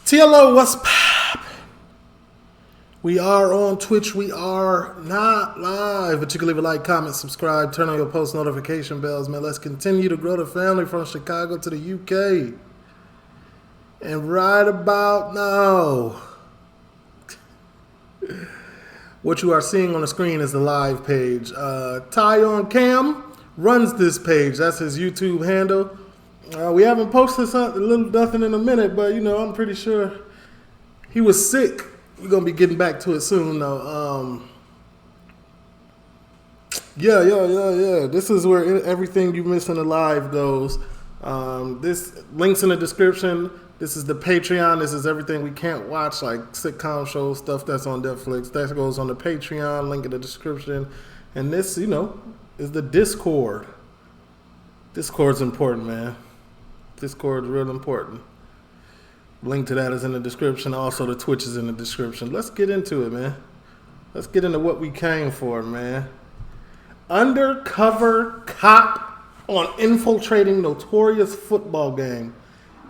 TLO, what's pop? We are on Twitch. We are not live, but you can leave a like, comment, subscribe, turn on your post notification bells, man. Let's continue to grow the family from Chicago to the UK. And right about now, what you are seeing on the screen is the live page. Ty on Cam runs this page. That's his YouTube handle. We haven't posted nothing in a minute, but you know, I'm pretty sure he was sick. We're gonna be getting back to it soon, though. Yeah. This is where everything you miss in the live goes. This links in the description. This is the Patreon. This is everything we can't watch, like sitcom shows, stuff that's on Netflix. That goes on the Patreon. Link in the description. And this, you know, is the Discord. Discord's important, man. Discord is real important. Link to that is in the description. Also, the Twitch is in the description. Let's get into it, man. Let's get into what we came for, man. Undercover cop on infiltrating notorious football game.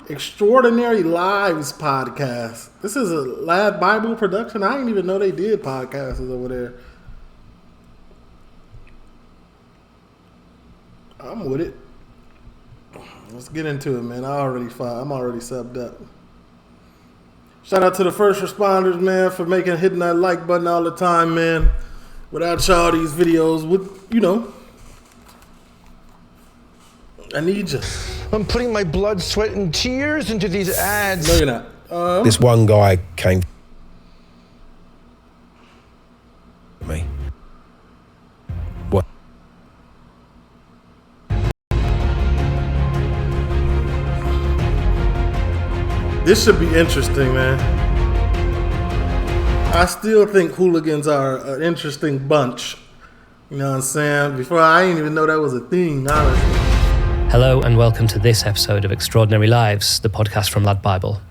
Extraordinary Lives podcast. This is a Lad Bible production. I didn't even know they did podcasts over there. I'm with it. Let's get into it, man. I'm already subbed up. Shout out to the first responders, man, for hitting that like button all the time, man. Without y'all, these videos would, you know, I need you. I'm putting my blood, sweat, and tears into these ads. No, you're not. This one guy came to me. What? This should be interesting, man. I still think hooligans are an interesting bunch. You know what I'm saying? Before, I didn't even know that was a thing, honestly. Hello and welcome to this episode of Extraordinary Lives, the podcast from Lad Bible.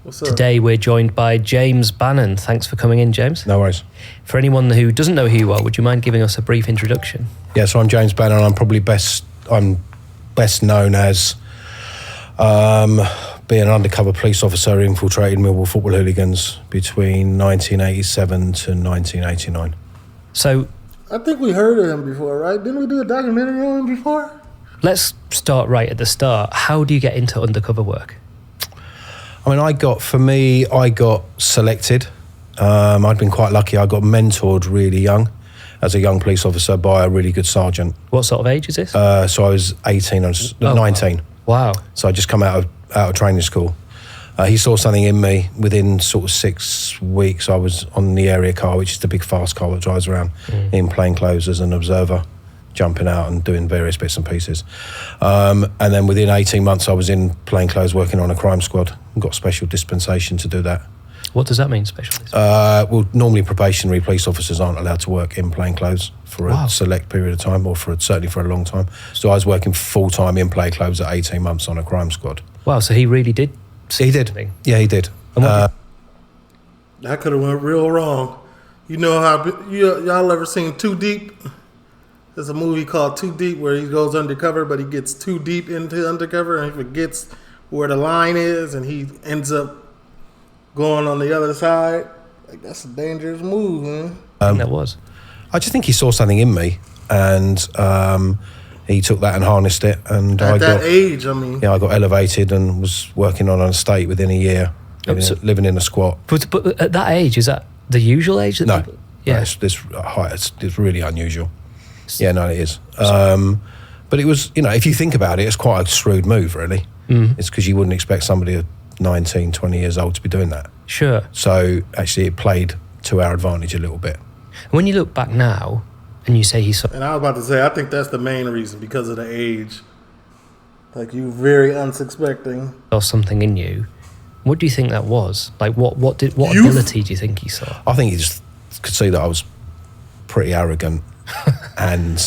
What's up? Today we're joined by James Bannon. Thanks for coming in, James. No worries. For anyone who doesn't know who you are, would you mind giving us a brief introduction? Yeah, so I'm James Bannon. I'm best known as being an undercover police officer who infiltrated Millwall football hooligans between 1987 to 1989. So, I think we heard of him before, right? Didn't we do a documentary on him before? let's start right at the start. How do you get into undercover work? I mean, I got selected. I'd been quite lucky. I got mentored really young as a young police officer by a really good sergeant. What sort of age is this? So I was 18, I was 19. Wow. So I just come out of training school. He saw something in me. Within sort of 6 weeks, I was on the area car, which is the big fast car that drives around in plain clothes as an observer, jumping out and doing various bits and pieces. And then within 18 months, I was in plain clothes working on a crime squad and got special dispensation to do that. What does that mean, specialist? Well, normally probationary police officers aren't allowed to work in plain clothes for a select period of time, or certainly for a long time. So I was working full-time in plain clothes at 18 months on a crime squad. Wow, so he really did? He did. Something. Yeah, he did. That could have went real wrong. You know how y'all ever seen Too Deep? There's a movie called Too Deep where he goes undercover, but he gets too deep into undercover and he forgets where the line is, and he ends up going on the other side. Like, that's a dangerous move, man. That was. I just think he saw something in me, and he took that and harnessed it. And At that age, I mean. Yeah, I got elevated and was working on an estate within a year, living in a squat. But at that age, is that the usual age? That No. people, yeah. No, it's really unusual. Yeah, no, it is. But it was, if you think about it, it's quite a shrewd move, really. It's because you wouldn't expect somebody at 19, 20 years old to be doing that. Sure. So actually it played to our advantage a little bit. When you look back now and you say he saw... And I was about to say, I think that's the main reason, because of the age. Like, you very unsuspecting. Saw something in you. What do you think that was? Like, what ability do you think he saw? I think he just could see that I was pretty arrogant and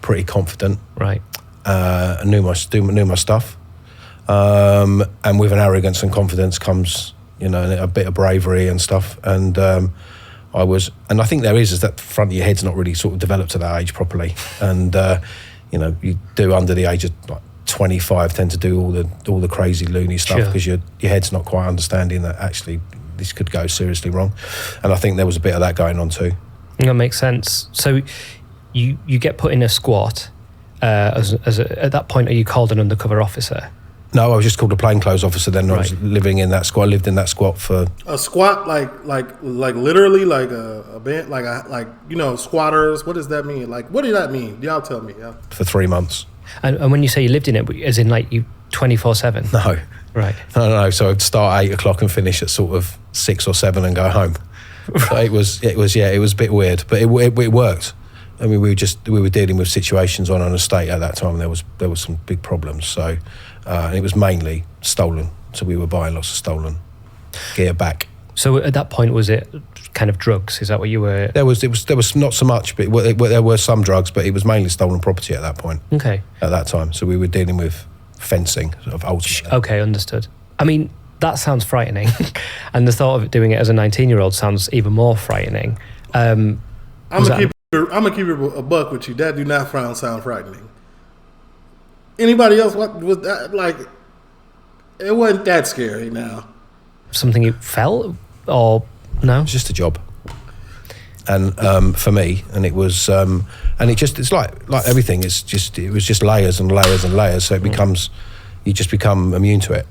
pretty confident. Right. I knew my stuff. And with an arrogance and confidence comes, a bit of bravery and stuff. And I think there is that the front of your head's not really sort of developed at that age properly. And, you do under the age of like 25 tend to do all the crazy loony stuff because your head's not quite understanding that actually this could go seriously wrong. And I think there was a bit of that going on too. That makes sense. So you get put in a squat. At that point, are you called an undercover officer? No, I was just called a plainclothes officer then. I was living in that squat. I lived in that squat for... A squat, like literally, like a band, like squatters. What does that mean? Like, what did that mean? Y'all tell me. Yeah. For 3 months. And when you say you lived in it, as in like you 24/7? No. Right. No. So I'd start at 8 o'clock and finish at sort of 6 or 7 and go home. So it was a bit weird, but it worked. I mean, we were dealing with situations on an estate at that time. There was some big problems. So it was mainly stolen. So we were buying lots of stolen gear back. So at that point, was it kind of drugs? Is that what you were? There was not so much, but there were some drugs, but it was mainly stolen property at that point. Okay. At that time, so we were dealing with fencing, sort of ultimately. Okay, understood. I mean, that sounds frightening, and the thought of doing it as a 19-year-old sounds even more frightening. I'm gonna keep it a buck with you. That do not sound frightening. Anybody else? What was that like? It wasn't that scary. Now, something you felt, or no? It's just a job, and for me, and it was, and it's like everything. It was just layers and layers and layers. So it becomes, you just become immune to it.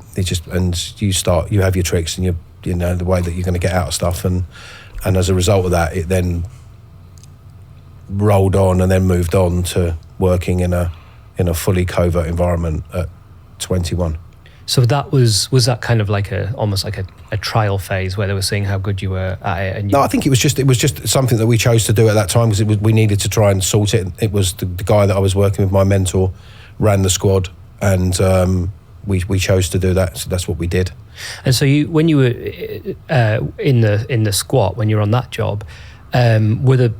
You have your tricks and you know the way that you're going to get out of stuff, and as a result of that, it then rolled on and then moved on to working in a fully covert environment at 21. So that was that kind of like almost like a trial phase where they were seeing how good you were at it? And no, I think it was just something that we chose to do at that time because we needed to try and sort it. It was the guy that I was working with, my mentor, ran the squad, and we chose to do that. So that's what we did. And so when you were in the squat, when you were on that job, were the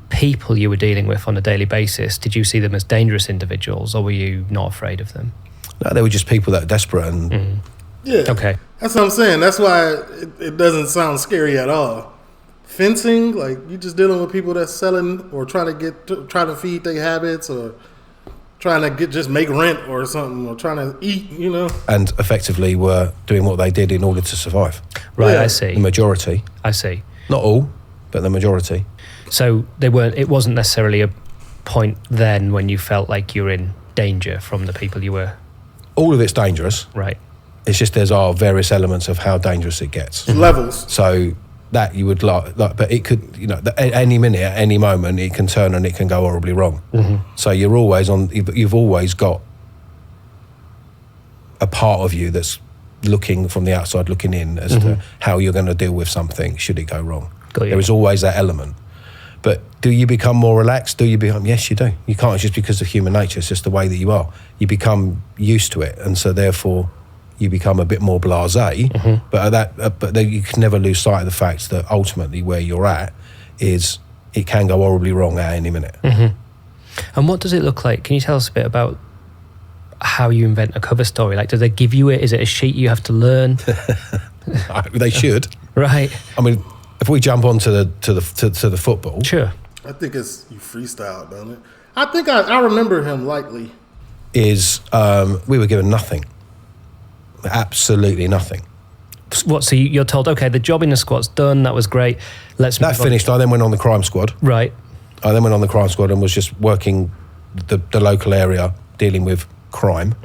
people you were dealing with on a daily basis, did you see them as dangerous individuals, or were you not afraid of them? No, they were just people that are desperate and... Yeah. Okay. That's what I'm saying. That's why it doesn't sound scary at all. Fencing, like you just dealing with people that's selling or trying to feed their habits or trying to just make rent or something or trying to eat, And effectively were doing what they did in order to survive. Right, yeah. I see. The majority. I see. Not all, but the majority. So it wasn't necessarily a point then when you felt like you were in danger from the people you were... All of it's dangerous. Right. It's just there's various elements of how dangerous it gets. Levels. So that you would like, but it could, at any minute, at any moment, it can turn and it can go horribly wrong. Mm-hmm. So you're always you've always got a part of you that's looking from the outside, looking in as to how you're going to deal with something should it go wrong. There is always that element. But do you become more relaxed? Yes, you do. You can't just because of human nature. It's just the way that you are. You become used to it, and so therefore you become a bit more blasé. Mm-hmm. But then you can never lose sight of the fact that ultimately where you're at is it can go horribly wrong at any minute. Mm-hmm. And what does it look like? Can you tell us a bit about how you invent a cover story? Like, do they give you it? Is it a sheet you have to learn? They should. Right. I mean, if we jump on to the football, sure. I think it's you freestyle, don't it? I think I remember him lightly. We were given nothing, absolutely nothing. What? So you're told, okay, the job in the squad's done. That was great. That finished. I then went on the crime squad. Right. I then went on the crime squad and was just working the local area, dealing with crime,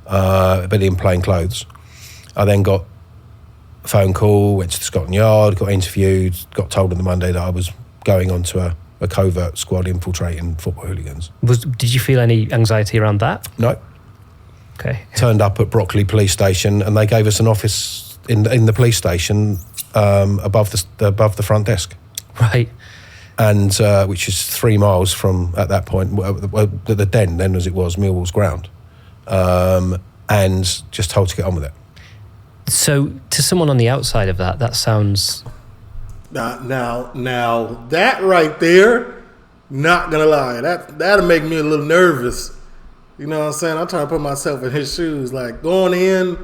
but in plain clothes. I then got a phone call, went to the Scotland Yard, got interviewed, got told on the Monday that I was going on to a covert squad infiltrating football hooligans. Did you feel any anxiety around that? No. Okay. Turned up at Brockley police station and they gave us an office in the police station above the front desk. Right. And which is 3 miles from, at that point, the den then as it was, Millwall's ground. And just told to get on with it. So to someone on the outside of that sounds... Now that right there, not gonna lie, that'll make me a little nervous. You know what I'm saying? I'm trying to put myself in his shoes. Like going in,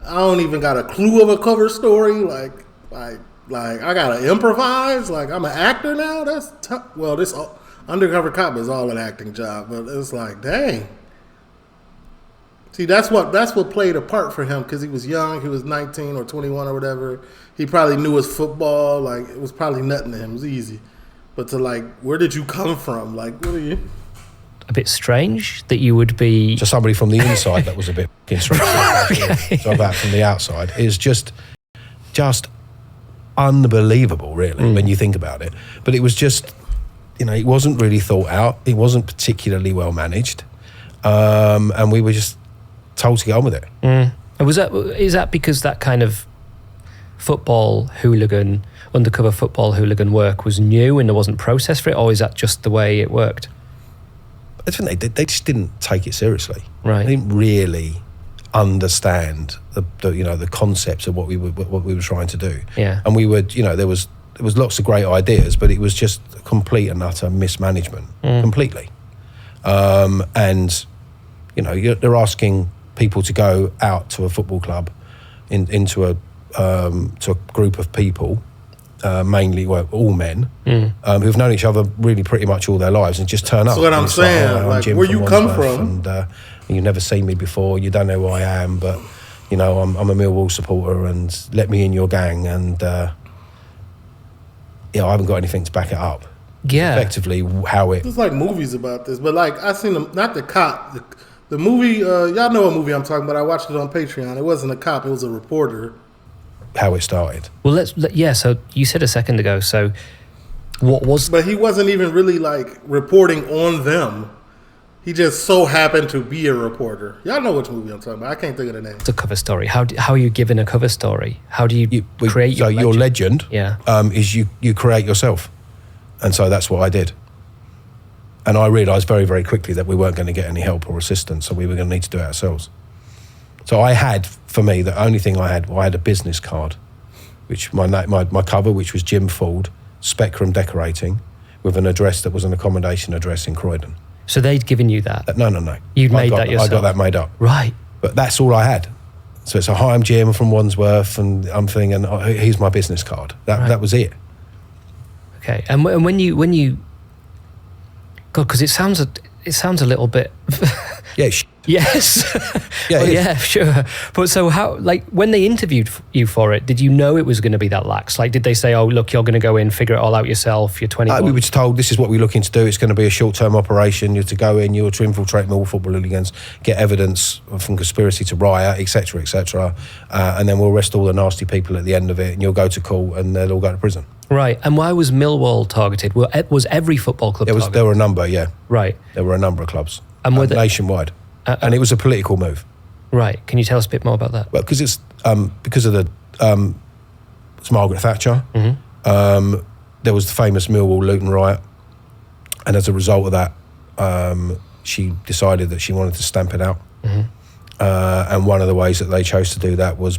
I don't even got a clue of a cover story. Like I gotta improvise. Like I'm an actor now. That's tough. Well, this Undercover Cop is all an acting job, but it's like, dang. See, that's what played a part for him because he was young. He was 19 or 21 or whatever. He probably knew his football. Like, it was probably nothing to him. It was easy. But to, like, where did you come from? Like, what are you? A bit strange that you would be... To somebody from the inside, that was a bit strange. Okay. So that from the outside is just unbelievable, really, when you think about it. But it was just, it wasn't really thought out. It wasn't particularly well managed. And we were just told to get on with it. And is that because that kind of undercover football hooligan work was new and there wasn't process for it, or is that just the way it worked? I think they just didn't take it seriously. Right. They didn't really understand the concepts of what we were trying to do. Yeah. And we would, there was lots of great ideas, but it was just complete and utter mismanagement, completely. And they're asking people to go out to a football club, into a group of people, mainly all men, who've known each other really pretty much all their lives, and just turn up. That's what I'm saying. Like, Jim where you come from? And you've never seen me before. You don't know who I am, but I'm a Millwall supporter, and let me in your gang. And I haven't got anything to back it up. Yeah, effectively, how it. There's like movies about this, but like I seen them. Not the cop. The movie. Y'all know what movie I'm talking about. I watched it on Patreon. It wasn't a cop. It was a reporter. How it started. Well, so you said a second ago, so what was... But he wasn't even really, like, reporting on them. He just so happened to be a reporter. Y'all know which movie I'm talking about. I can't think of the name. It's a cover story. How are you given a cover story? How do you create your legend? Your legend is you create yourself. And so that's what I did. And I realised very, very quickly that we weren't going to get any help or assistance, so we were going to need to do it ourselves. So I had, for me, the only thing I had a business card, which my cover, which was Jim Ford, Spectrum Decorating, with an address that was an accommodation address in Croydon. So they'd given you that? No. You'd made that yourself? I got that made up. Right. But that's all I had. So it's hi, I'm Jim from Wandsworth, and I'm thinking, here's my business card. That was it. Okay. And when you... God, because it sounds a little bit... Yeah, Yes. Yeah, well, yeah, sure. But so how, like, when they interviewed you for it, did you know it was going to be that lax? Like, did they say, oh, look, you're going to go in, figure it all out yourself, you're 21? We were told this is what we're looking to do. It's going to be a short-term operation. You're to go in, you're to infiltrate Millwall football hooligans, get evidence from conspiracy to riot, etc., etc. And then we'll arrest all the nasty people at the end of it, and you'll go to court, and they'll all go to prison. Right. And why was Millwall targeted? Was every football club targeted? There were a number, yeah. Right. There were a number of clubs. And were nationwide. And it was a political move. Right. Can you tell us a bit more about that? Well, because it's because of it's Margaret Thatcher. Mm-hmm. There was the famous Millwall Luton riot, and as a result of that, she decided that she wanted to stamp it out. Mm-hmm. And one of the ways that they chose to do that was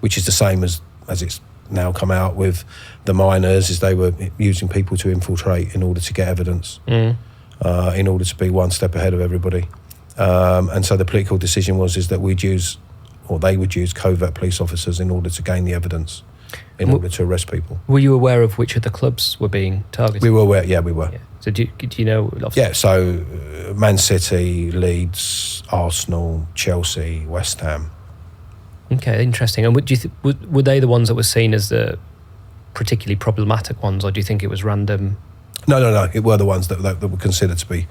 which is the same as it's now come out with the miners, is they were using people to infiltrate in order to get evidence, in order to be one step ahead of everybody. And so the political decision is that they would use covert police officers in order to gain the evidence, in order to arrest people. Were you aware of which of the clubs were being targeted? We were aware, yeah, we were. Yeah. So do you know? Yeah, so Man City, Leeds, Arsenal, Chelsea, West Ham. Okay, interesting. And were they the ones that were seen as the particularly problematic ones, or do you think it was random? No. It were the ones that were considered to be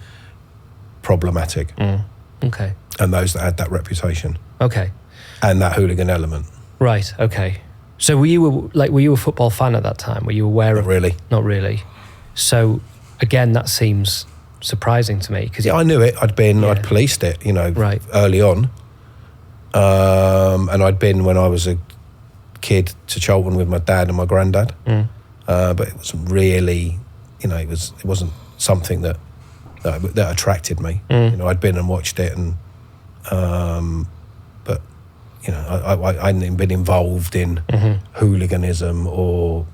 problematic. Okay. And those that had that reputation. Okay. And that hooligan element. Right. Okay. So were you a football fan at that time? Were you aware of? Really? Not really. So again, that seems surprising to me because I knew it. I'd policed it, right. early on. And I'd been when I was a kid to Cholton with my dad and my granddad. But it wasn't really, it wasn't something that attracted me. I'd been and watched it, and but I hadn't even been involved in hooliganism or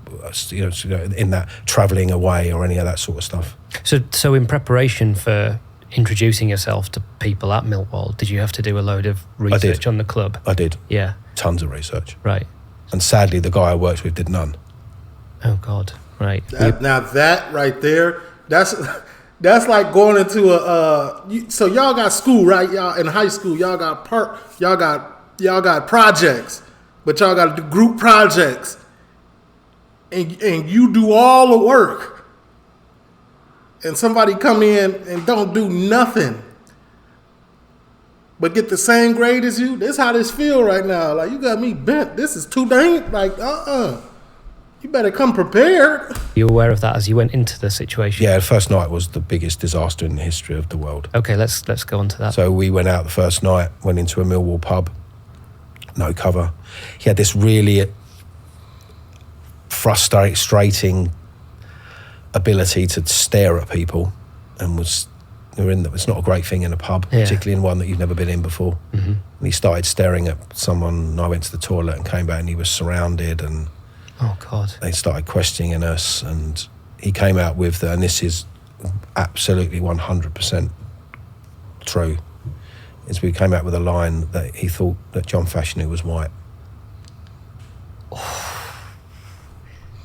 in that travelling away or any of that sort of stuff. So in preparation for introducing yourself to people at Millwall, did you have to do a load of research on the club? I did. Yeah. Tons of research. Right. And sadly, the guy I worked with did none. Oh God. Right. Now that right there, That's like going into so y'all got school, right? Y'all in high school, y'all got projects, but y'all got to do group projects, and you do all the work, and somebody come in and don't do nothing, but get the same grade as you. This how this feel right now. Like, you got me bent. This is too dang. Like, you better come prepared. You were aware of that as you went into the situation? Yeah, the first night was the biggest disaster in the history of the world. Okay, let's go on to that. So we went out the first night, went into a Millwall pub, no cover. He had this really frustrating ability to stare at people, and it's not a great thing in a pub, particularly in one that you've never been in before. Mm-hmm. And he started staring at someone, and I went to the toilet and came back, and he was surrounded, and oh God! They started questioning us, and he came out with and this is absolutely 100% true, is we came out with a line that he thought that John Fashanu was white.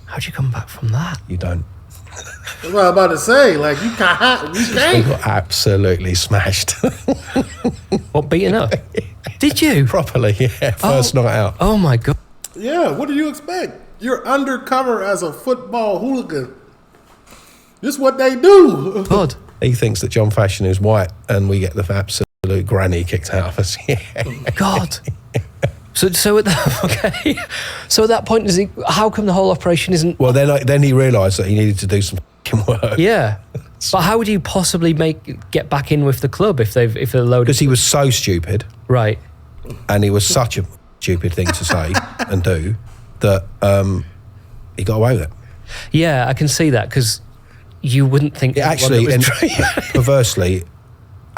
How'd you come back from that? You don't. That's what I'm about to say. Like, you can't. We got absolutely smashed. What, beaten up? Did you? Properly, yeah. First night out. Oh my God. Yeah, what do you expect? You're undercover as a football hooligan. This is what they do. God. He thinks that John Fashanu is white, and we get the absolute granny kicked out of us. Yeah. God. So at that point, how come the whole operation isn't? Well, then he realised that he needed to do some fucking work. Yeah, but how would you possibly get back in with the club if they're loaded? Because he was so stupid, right? And he was such a stupid thing to say and do that he got away with it. Yeah, I can see that, because you wouldn't think it actually, and perversely,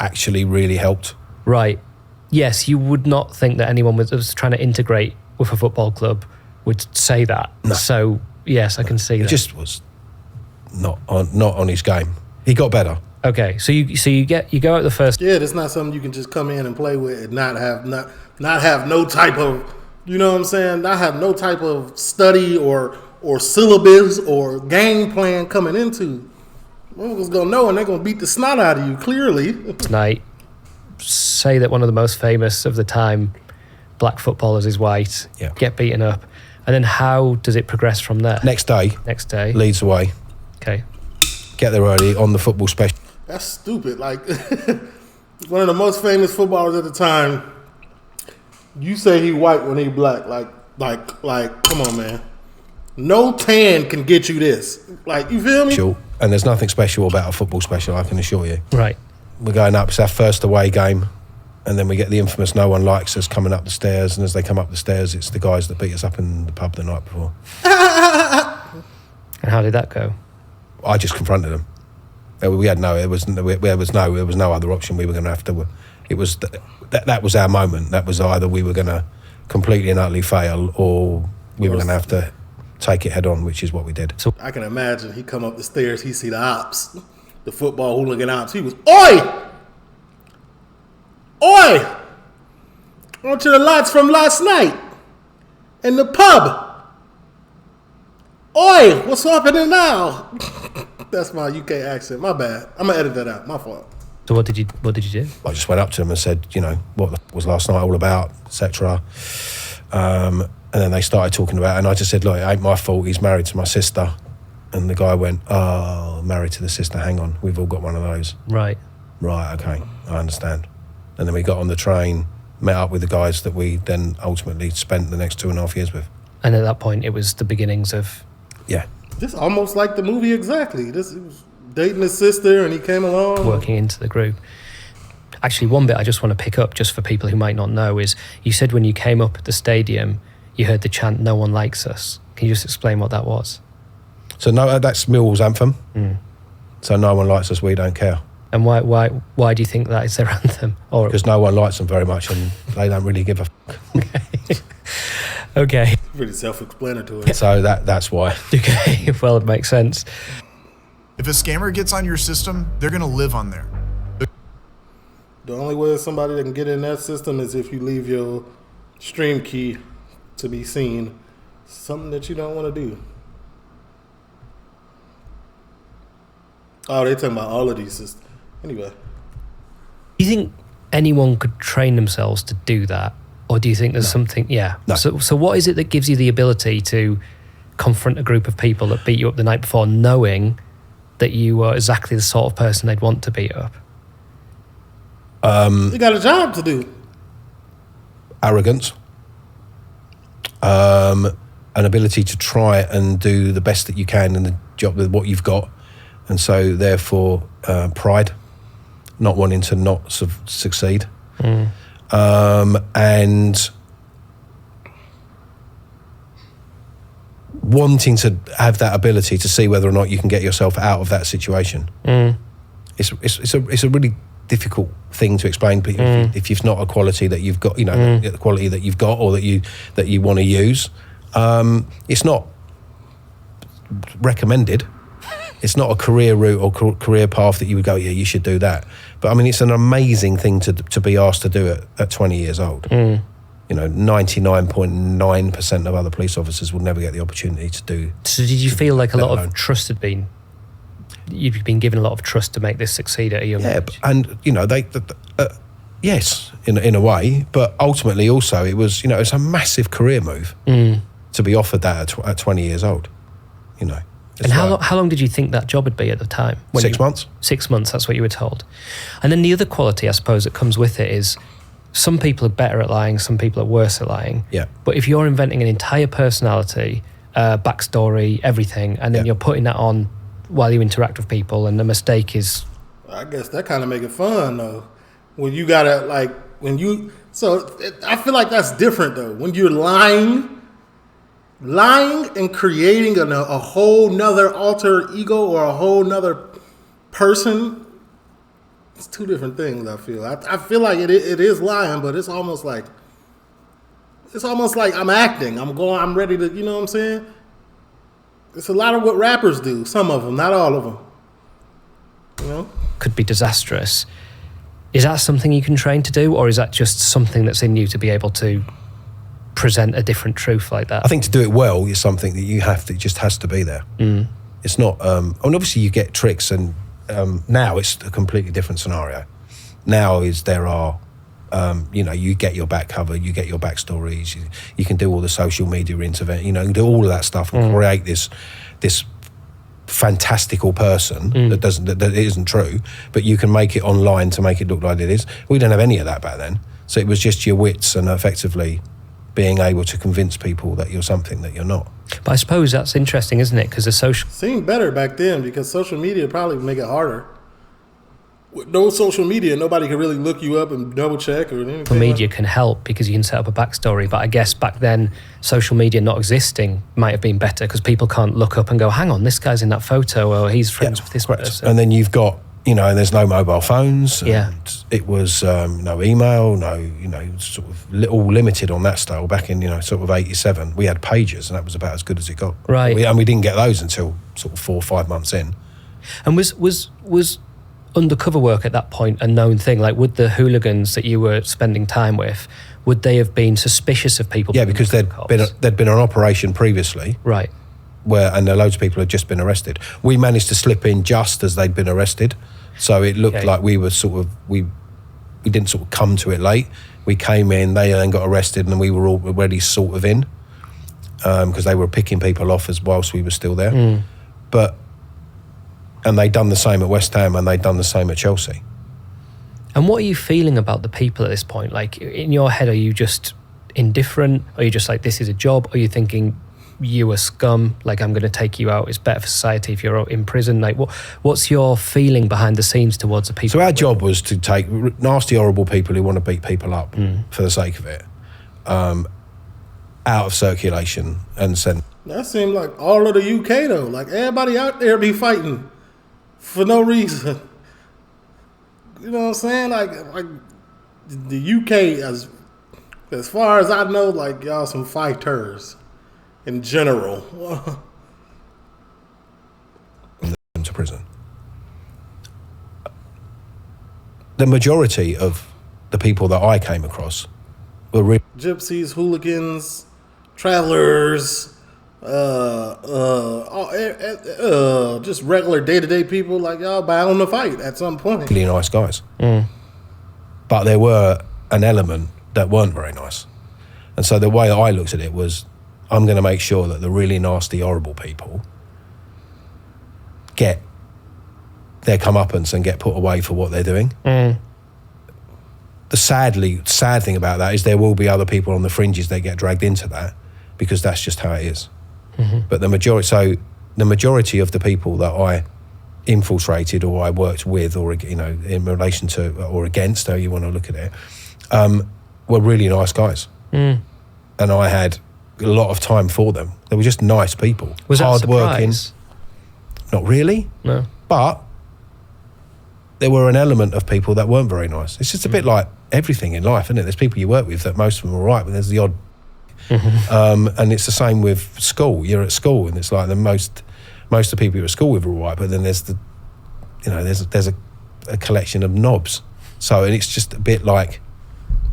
actually really helped. Right. Yes, you would not think that anyone was trying to integrate with a football club would say that. No. So, yes, I can see that. He just was not on his game. He got better. Okay, so you go out the first. Yeah, that's not something you can just come in and play with and not have no type of, you know what I'm saying? Not have no type of study or syllabus or game plan coming into. Motherfuckers gonna know, and they're gonna beat the snot out of you. Clearly, tonight. Say that one of the most famous of the time black footballers is white, get beaten up, and then how does it progress from there? Next day, Leeds away. Okay. Get there early on the football special. That's stupid. Like, one of the most famous footballers at the time, you say he white when he black. Like, come on, man. No tan can get you this. Like, you feel me? Sure. And there's nothing special about a football special, I can assure you. Right. We're going up, it's our first away game, and then we get the infamous "No One Likes Us" coming up the stairs, and as they come up the stairs, it's the guys that beat us up in the pub the night before. And how did that go? I just confronted them. There was no other option. We were going to have to. It was that was our moment. That was either we were going to completely and utterly fail, or we were going to have to take it head on, which is what we did. So I can imagine he come up the stairs, he see the ops. The football hooligan ops. He was, Oi! I want you the lights from last night in the pub. Oi! What's happening now? That's my UK accent. My bad. I'm gonna edit that out. My fault. So what did you do? I just went up to him and said, what the was last night all about, etc. And then they started talking about it, and I just said, look, it ain't my fault. He's married to my sister. And the guy went, oh, married to the sister, hang on, we've all got one of those. Right, okay, I understand. And then we got on the train, met up with the guys that we then ultimately spent the next 2.5 years with. And at that point, it was the beginnings of... Yeah. This almost like the movie exactly. He was dating his sister and he came along. Working into the group. Actually, one bit I just want to pick up, just for people who might not know, is you said when you came up at the stadium, you heard the chant, "No one likes us." Can you just explain what that was? So that's Millwall's anthem. So no one likes us, we don't care. And why do you think that is their anthem? Because no one likes them very much, and they don't really give a fuck. Okay. Pretty self-explanatory. So that's why. Okay, well, it makes sense. If a scammer gets on your system, they're going to live on there. The only way somebody that can get in that system is if you leave your stream key to be seen. Something that you don't want to do. Oh, they talking about all of these systems. Anyway. Do you think anyone could train themselves to do that? Or do you think there's something... Yeah. No. So what is it that gives you the ability to confront a group of people that beat you up the night before, knowing that you are exactly the sort of person they'd want to beat up? You got a job to do. Arrogance. An ability to try and do the best that you can in the job with what you've got. And so, therefore, pride, not wanting to not succeed. And wanting to have that ability to see whether or not you can get yourself out of that situation. It's a really difficult thing to explain if you've not a quality that you've got, the quality that you've got or that you want to use. It's not recommended. It's not a career route or career path that you would go, yeah, you should do that. But I mean, it's an amazing thing to be asked to do at 20 years old. 99.9% of other police officers will never get the opportunity to do. So did you feel like a lot of trust had been... You've been given a lot of trust to make this succeed at a young age? Yeah, and, yes, in a way. But ultimately also it was, it's a massive career move to be offered that at 20 years old, And how long did you think that job would be at the time? 6 months. 6 months, that's what you were told. And then the other quality, I suppose, that comes with it is some people are better at lying, some people are worse at lying. Yeah. But if you're inventing an entire personality, backstory, everything, and then you're putting that on while you interact with people, and the mistake is... I guess that kind of make it fun, though. When you gotta, I feel like that's different, though. When you're lying and creating a whole nother alter ego or a whole nother person, it's two different things. I feel. I feel like it is lying, but it's almost like I'm acting. I'm ready to. You know what I'm saying? It's a lot of what rappers do. Some of them, not all of them. Could be disastrous. Is that something you can train to do, or is that just something that's in you to be able to present a different truth like that? I think to do it well is something that you have to, it just has to be there. It's not, obviously you get tricks, and now it's a completely different scenario. Now you get your back cover, you get your backstories, you can do all the social media intervention, you can do all of that stuff and create this fantastical person that isn't true, but you can make it online to make it look like it is. We didn't have any of that back then. So it was just your wits and effectively being able to convince people that you're something that you're not. But I suppose that's interesting, isn't it? Because the social... Seemed better back then because social media probably make it harder. With no social media, nobody can really look you up and double check or anything. Social media can help because you can set up a backstory, but I guess back then, social media not existing might have been better because people can't look up and go, hang on, this guy's in that photo, or he's friends with this person. And then you've got, and there's no mobile phones. Yeah. And it was no email, sort of all limited on that style. Back in, sort of 87, we had pagers, and that was about as good as it got. Right. And we didn't get those until sort of 4 or 5 months in. And was undercover work at that point a known thing? Like, would the hooligans that you were spending time with, would they have been suspicious of people? Yeah, because there'd been an operation previously. Right. And loads of people had just been arrested. We managed to slip in just as they'd been arrested. So it looked like we were we didn't sort of come to it late. We came in, they then got arrested, and we were already sort of in because they were picking people off whilst we were still there. And they'd done the same at West Ham, and they'd done the same at Chelsea. And what are you feeling about the people at this point? Like, in your head, are you just indifferent? Are you just like, this is a job? Are you thinking, you are scum, like, I'm going to take you out, it's better for society if you're in prison? Like, what's your feeling behind the scenes towards the people? So our job was to take nasty, horrible people who want to beat people up for the sake of it out of circulation and send. That seemed like all of the UK, though. Like, everybody out there be fighting for no reason. You know what I'm saying? Like the UK, as far as I know, like, y'all some fighters in general. To prison. The majority of the people that I came across were gypsies, hooligans, travelers, just regular day-to-day people, like y'all bound to fight at some point. Really nice guys. But there were an element that weren't very nice. And so the way I looked at it was, I'm going to make sure that the really nasty, horrible people get their comeuppance and get put away for what they're doing. The sad thing about that is there will be other people on the fringes that get dragged into that, because that's just how it is. But the majority of the people that I infiltrated or I worked with, or in relation to or against, how you want to look at it, were really nice guys, and I had a lot of time for them. They were just nice people. Was that hard a surprise? working? Not really. No. But there were an element of people that weren't very nice. It's just a bit like everything in life, isn't it? There's people you work with that most of them are all right, but there's the odd. And it's the same with school. You're at school, and it's like most of the people you're at school with are all right, but then there's there's a collection of knobs. So, and it's just a bit like,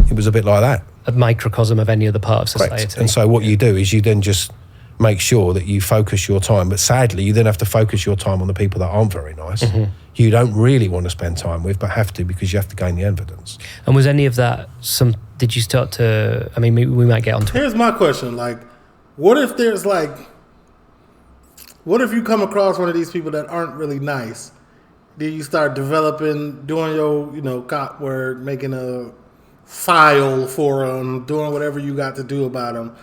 it was a bit like that. A microcosm of any other part of society. Correct. And so what you do is you then just make sure that you focus your time, but sadly you then have to focus your time on the people that aren't very nice. You don't really want to spend time with, but have to, because you have to gain the evidence. And was any of that did you start to, I mean, we might get onto it. Here's my question, like, what if you come across one of these people that aren't really nice? Then you start developing, doing your, cop work, making a file for them, doing whatever you got to do about them.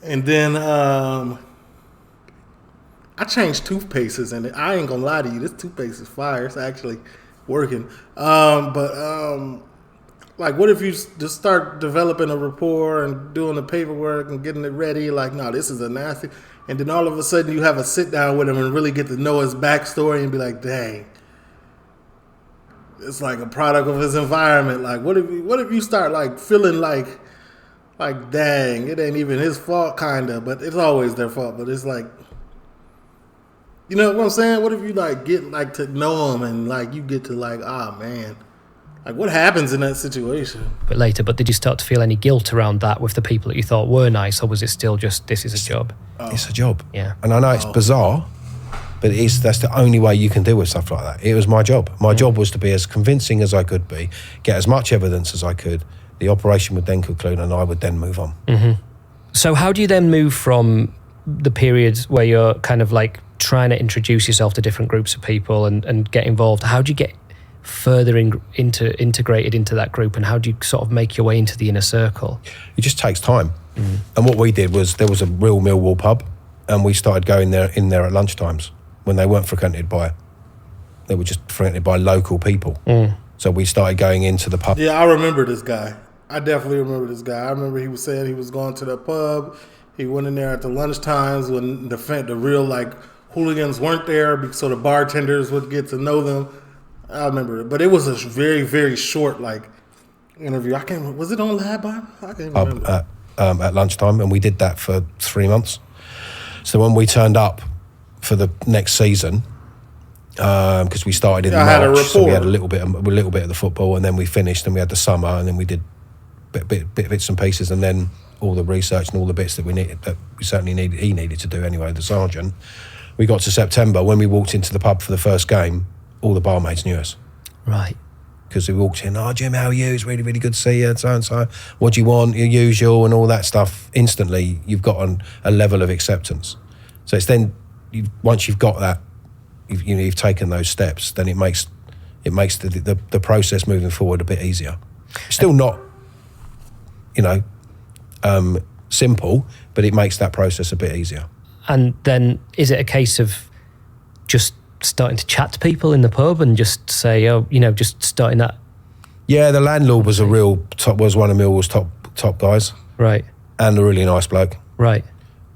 And then I changed toothpastes, and I ain't gonna lie to you, this toothpaste is fire. It's actually working. Like, what if you just start developing a rapport and doing the paperwork and getting it ready? Like, no, this is a nasty. And then all of a sudden you have a sit down with him and really get to know his backstory and be like, dang, it's like a product of his environment. Like, what if you start like feeling like dang, it ain't even his fault, kinda, but it's always their fault. But it's like, you know what I'm saying? What if you like get like to know him and like you get to like, man, like what happens in that situation? But later, did you start to feel any guilt around that with the people that you thought were nice, or was it still just, this is a job? It's a job. Yeah. And I know it's bizarre, but that's the only way you can deal with stuff like that. It was my job. My job was to be as convincing as I could be, get as much evidence as I could. The operation would then conclude, and I would then move on. So how do you then move from the periods where you're kind of like trying to introduce yourself to different groups of people and get involved? How do you get further integrated into that group, and how do you sort of make your way into the inner circle? It just takes time. And what we did was, there was a real Millwall pub, and we started going in there at lunchtimes when they weren't frequented by, they were just frequented by local people. So we started going into the pub. Yeah, I remember this guy. I definitely remember this guy. I remember he was saying he was going to the pub. He went in there at the lunchtimes when the real like hooligans weren't there, so the bartenders would get to know them. I remember it, but it was a very, very short like interview. Was it on Lab Bible? I can't remember. At lunchtime, and we did that for 3 months. So when we turned up for the next season, because we started in March, so we had a little bit of the football, and then we finished, and we had the summer, and then we did bits and pieces, and then all the research and all the bits that he needed to do anyway, the sergeant. We got to September, when we walked into the pub for the first game, all the barmaids knew us. Right. Because we walked in, Jim, how are you? It's really, really good to see you, so-and-so. What do you want? Your usual, and all that stuff. Instantly, you've got a level of acceptance. So it's then, once you've got that, you've taken those steps, then it makes the process moving forward a bit easier. It's still not, simple, but it makes that process a bit easier. And then is it a case of just starting to chat to people in the pub and just say, just starting that? Yeah, the landlord was was one of Millwall's top guys. Right. And a really nice bloke. Right.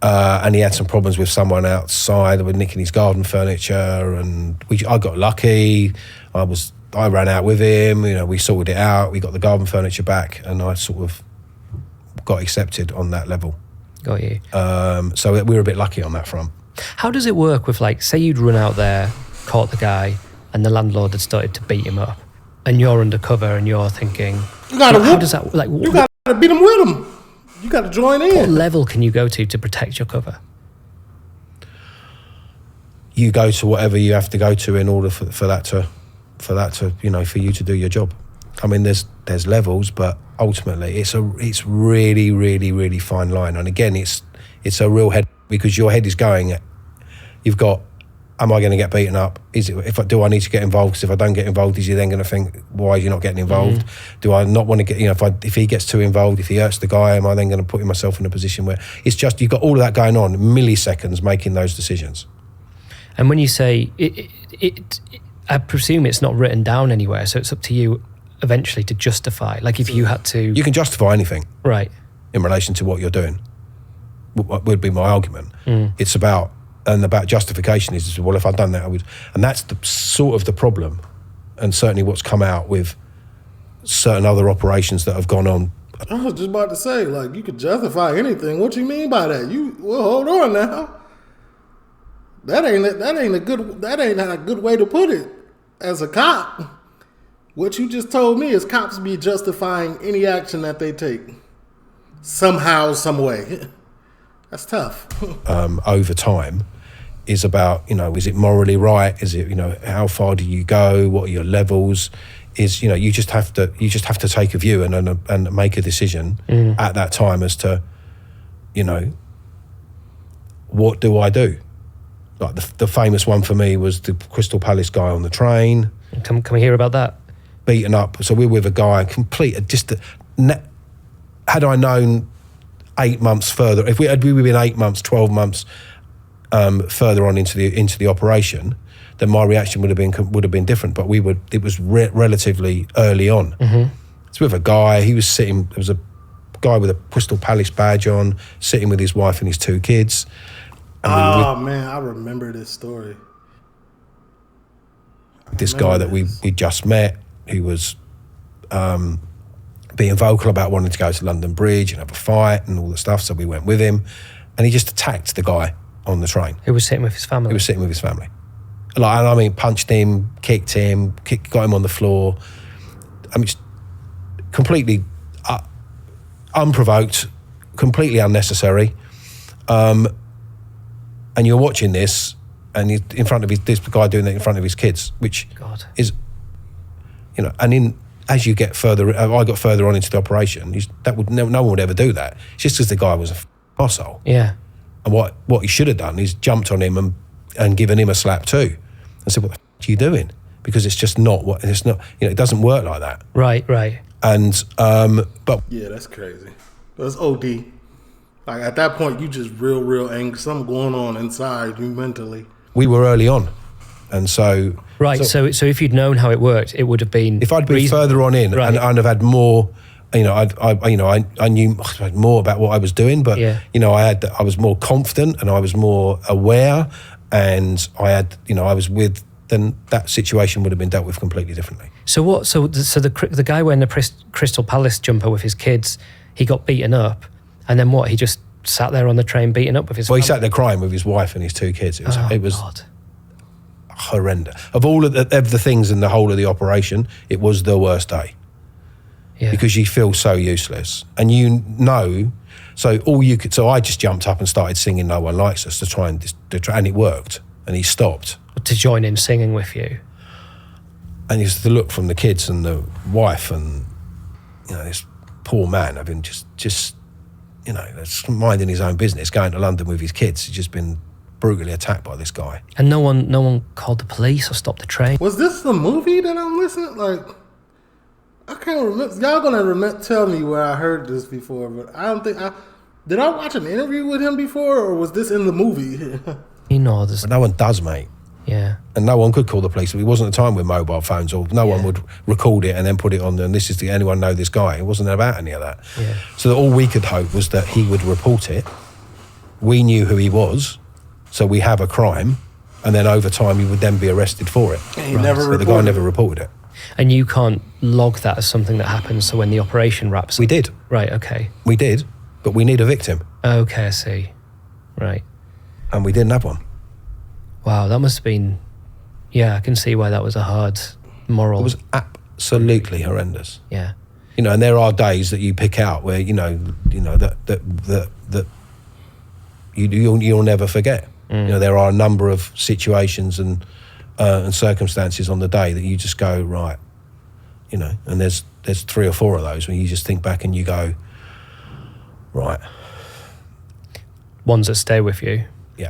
And he had some problems with someone outside that were nicking his garden furniture, and I got lucky. I ran out with him, we sorted it out, we got the garden furniture back, and I sort of got accepted on that level. Got you. So we were a bit lucky on that front. How does it work with, like, say you'd run out there, caught the guy, and the landlord had started to beat him up, and you're undercover and you're thinking, how does that, like, you got to beat him with him. You got to join in. What level can you go to protect your cover? you go to whatever you have to go to in order for that to for you to do your job. I mean, there's levels, but ultimately it's really, really, really fine line. And again, it's a real head, because your head is going, you've got, am I going to get beaten up? Do I need to get involved? Because if I don't get involved, is he then going to think, why are you not getting involved? Do I not want to get, if he gets too involved, if he hurts the guy, am I then going to put myself in a position where it's just, you've got all of that going on, milliseconds making those decisions. And when you say it, I presume it's not written down anywhere, so it's up to you eventually to justify. Like if you had to... You can justify anything. Right. In relation to what you're doing, would be my argument. It's about justification is, well, if I'd done that, I would... And that's the sort of the problem, and certainly what's come out with certain other operations that have gone on. I was just about to say, like, you could justify anything. What you mean by that? Well, hold on now. That ain't a good way to put it. As a cop, what you just told me is cops be justifying any action that they take somehow, some way. That's tough. Over time is about, is it morally right? Is it, how far do you go? What are your levels? Is, you just have to take a view and make a decision at that time as to, what do I do? Like the famous one for me was the Crystal Palace guy on the train. Can we hear about that? Beaten up. So we're with a guy, had I known 8 months further, if we had been 8 months, 12 months further on into the operation, then my reaction would have been different. But it was relatively early on. It's with a guy. He was sitting. There was a guy with a Crystal Palace badge on, sitting with his wife and his 2 kids. Man, I remember this story. This guy that we just met, who was being vocal about wanting to go to London Bridge and have a fight and all the stuff, so we went with him, and he just attacked the guy on the train. Who was sitting with his family? He was sitting with his family. Punched him, kicked him, got him on the floor. Just completely unprovoked, completely unnecessary. And you're watching this, and he's in front of this guy doing that in front of his kids, which is, as you get further, I got further on into the operation. No one would ever do that. It's just because the guy was a arsehole. Yeah. And what he should have done is jumped on him and given him a slap too, and said, "What the f are you doing?" Because it's just not what it's not. It doesn't work like that. Right. And but yeah, that's crazy. That's OD. Like at that point, you just real angry. Something going on inside you mentally. We were early on, and so right. So if you'd known how it worked, it would have been. If I'd been further on in, right. and I'd have had more, I knew more about what I was doing, but I was more confident and I was more aware, and I was with. Then that situation would have been dealt with completely differently. So what? So the guy wearing the Crystal Palace jumper with his kids, he got beaten up. And then what? He just sat there on the train beaten up with his family? He sat there crying with his wife and his 2 kids. It was God. Horrendous. Of all of the things in the whole of the operation, it was the worst day. Yeah. Because you feel so useless. And so I just jumped up and started singing No One Likes Us and it worked. And he stopped. To join in singing with you? And it's the look from the kids and the wife and, this poor man having just minding his own business, going to London with his kids. He's just been brutally attacked by this guy. And no one called the police or stopped the train? Was this the movie that I'm listening? Like, I can't remember. Y'all gonna tell me where I heard this before, but I don't think did I watch an interview with him before, or was this in the movie? But no one does, mate. Yeah. And no one could call the police. It wasn't a time with mobile phones, or no one would record it and then put it on. And this is anyone know this guy? It wasn't about any of that. Yeah. So all we could hope was that he would report it. We knew who he was, so we have a crime, and then over time he would then be arrested for it. The guy never reported it. And you can't log that as something that happens. So when the operation wraps up. We did. Right. Okay. We did, but we need a victim. Okay, I see. Right. And we didn't have one. Wow, that must have been. Yeah, I can see why that was a hard moral. It was absolutely horrendous. Yeah. And there are days that you pick out where that you'll never forget. You know, there are a number of situations and circumstances on the day that you just go, right, you know, and there's 3 or 4 of those when you just think back and you go, right. Ones that stay with you. Yeah.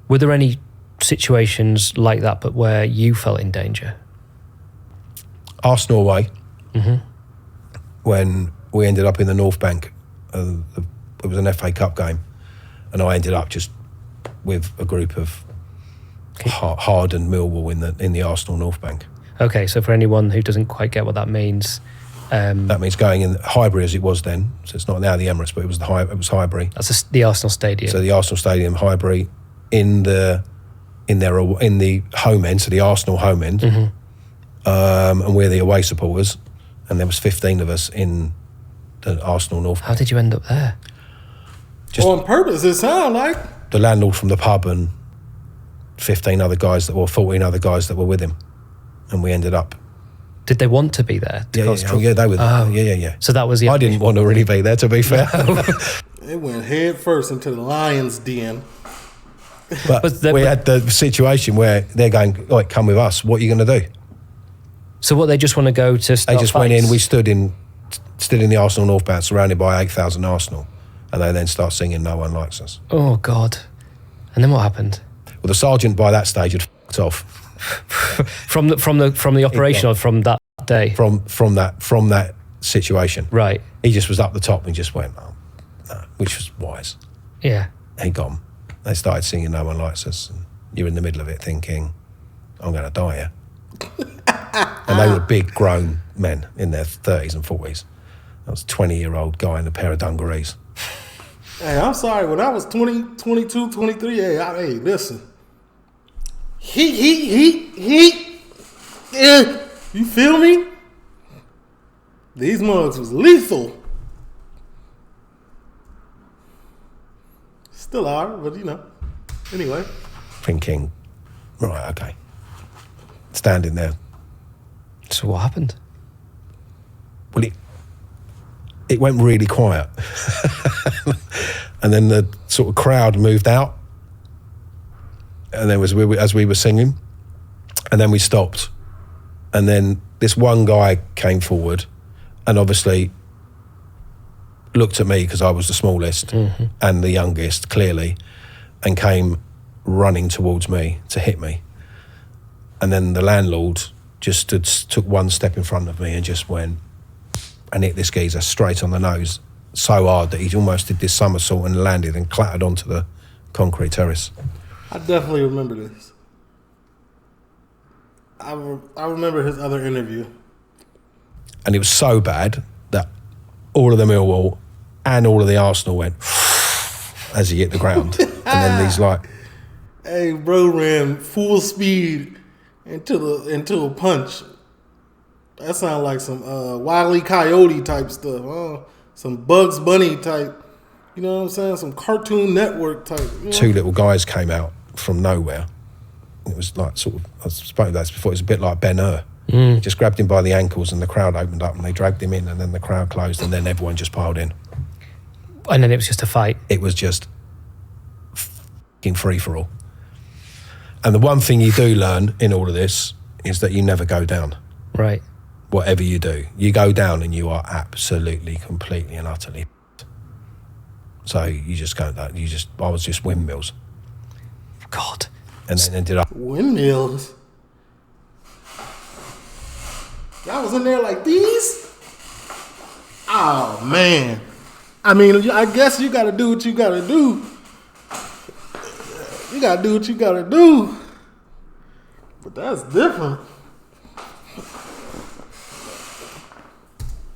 Were there any situations like that, but where you felt in danger? Arsenal away, when we ended up in the North Bank, it was an FA Cup game, and I ended up just with a group of hardened Millwall in the Arsenal North Bank. Okay, so for anyone who doesn't quite get what that means, that means going in Highbury as it was then. So it's not now the Emirates, but it was Highbury. that's the Arsenal Stadium. So the Arsenal Stadium, Highbury, in the home end, so the Arsenal home end, and we're the away supporters, and there was 15 of us in the Arsenal North. How did you end up there? Just on purpose, it sounds like. The landlord from the pub and 14 other guys that were with him, and we ended up. Did they want to be there? Yeah, they were there. Yeah. So that was the. I didn't want to really be there, to be fair. It went head first into the lion's den. But we had the situation where they're going, "All right, come with us. What are you going to do?" So what, they just want to go to start They just fights? went in. We stood in the Arsenal North Bank, surrounded by 8,000 Arsenal, and they then start singing "No One Likes Us." Oh God! And then what happened? Well, the sergeant by that stage had f***ed off from the operation or from that day? from that situation. Right. He just was up the top and just went, "Oh, no," which was wise. Yeah. He gone. They started singing "No One Likes Us," and you're in the middle of it thinking, "I'm going to die here." And they were big grown men in their 30s and 40s. I was a 20-year-old guy in a pair of dungarees. Hey, I'm sorry. When I was 20, 22, 23, hey, listen. Yeah, you feel me? These mugs was lethal. Still are, but you know. Anyway. Thinking, right, okay. Standing there. So what happened? Well, it went really quiet. And then the sort of crowd moved out. And then as we were singing, and then we stopped. And then this one guy came forward and obviously looked at me because I was the smallest and the youngest, clearly, and came running towards me to hit me. And then the landlord just took one step in front of me and just went and hit this geezer straight on the nose so hard that he almost did this somersault and landed and clattered onto the concrete terrace. I definitely remember this. I remember his other interview. And it was so bad that all of the Millwall and all of the Arsenal went as he hit the ground. And then these Hey, bro ran full speed into a punch. That sounded like some Wile E. Coyote type stuff. Some Bugs Bunny type. You know what I'm saying? Some Cartoon Network type. You know? 2 little guys came out from nowhere. It was like sort of, I spoke about this before, it was a bit like Bannon. Just grabbed him by the ankles and the crowd opened up and they dragged him in and then the crowd closed and then everyone just piled in. And then it was just a fight. It was just f***ing free-for-all. And the one thing you do learn in all of this is that you never go down. Right. Whatever you do, you go down and you are absolutely, completely and utterly f***ed. So you just go, I was just windmills. God. And then ended up... Windmills? Y'all was in there like these? Oh, man. I mean, I guess you got to do what you got to do. You got to do what you got to do. But that's different.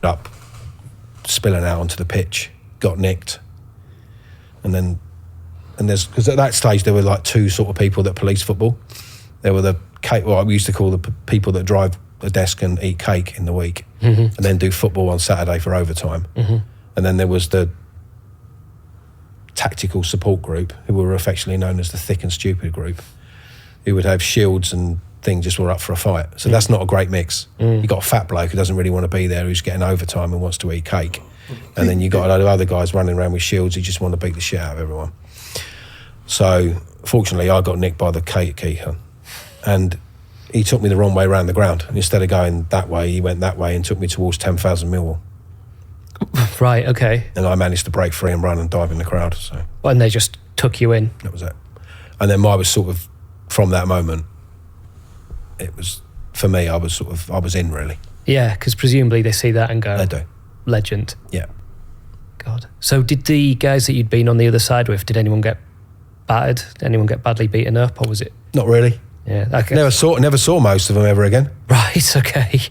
Up, spilling out onto the pitch, got nicked. And because at that stage there were like 2 sort of people that police football. There were what we used to call the people that drive a desk and eat cake in the week and then do football on Saturday for overtime. And then there was the tactical support group, who were affectionately known as the thick and stupid group, who would have shields and things, just were up for a fight. So that's not a great mix. You got a fat bloke who doesn't really want to be there, who's getting overtime and wants to eat cake. And then you got a load of other guys running around with shields who just want to beat the shit out of everyone. So, fortunately, I got nicked by the gatekeeper. And he took me the wrong way around the ground. And instead of going that way, he went that way and took me towards 10,000 Millwall. Right, okay. And I managed to break free and run and dive in the crowd. So And they just took you in. that was it. And then I was sort of, from that moment, it was, for me, I was in really. Yeah, because presumably they see that and go, They do. legend. Yeah. God. So did the guys that you'd been on the other side with, did anyone get battered? Did anyone get badly beaten up, or was it? Not really. Yeah. Okay. Never saw most of them ever again. Right, okay.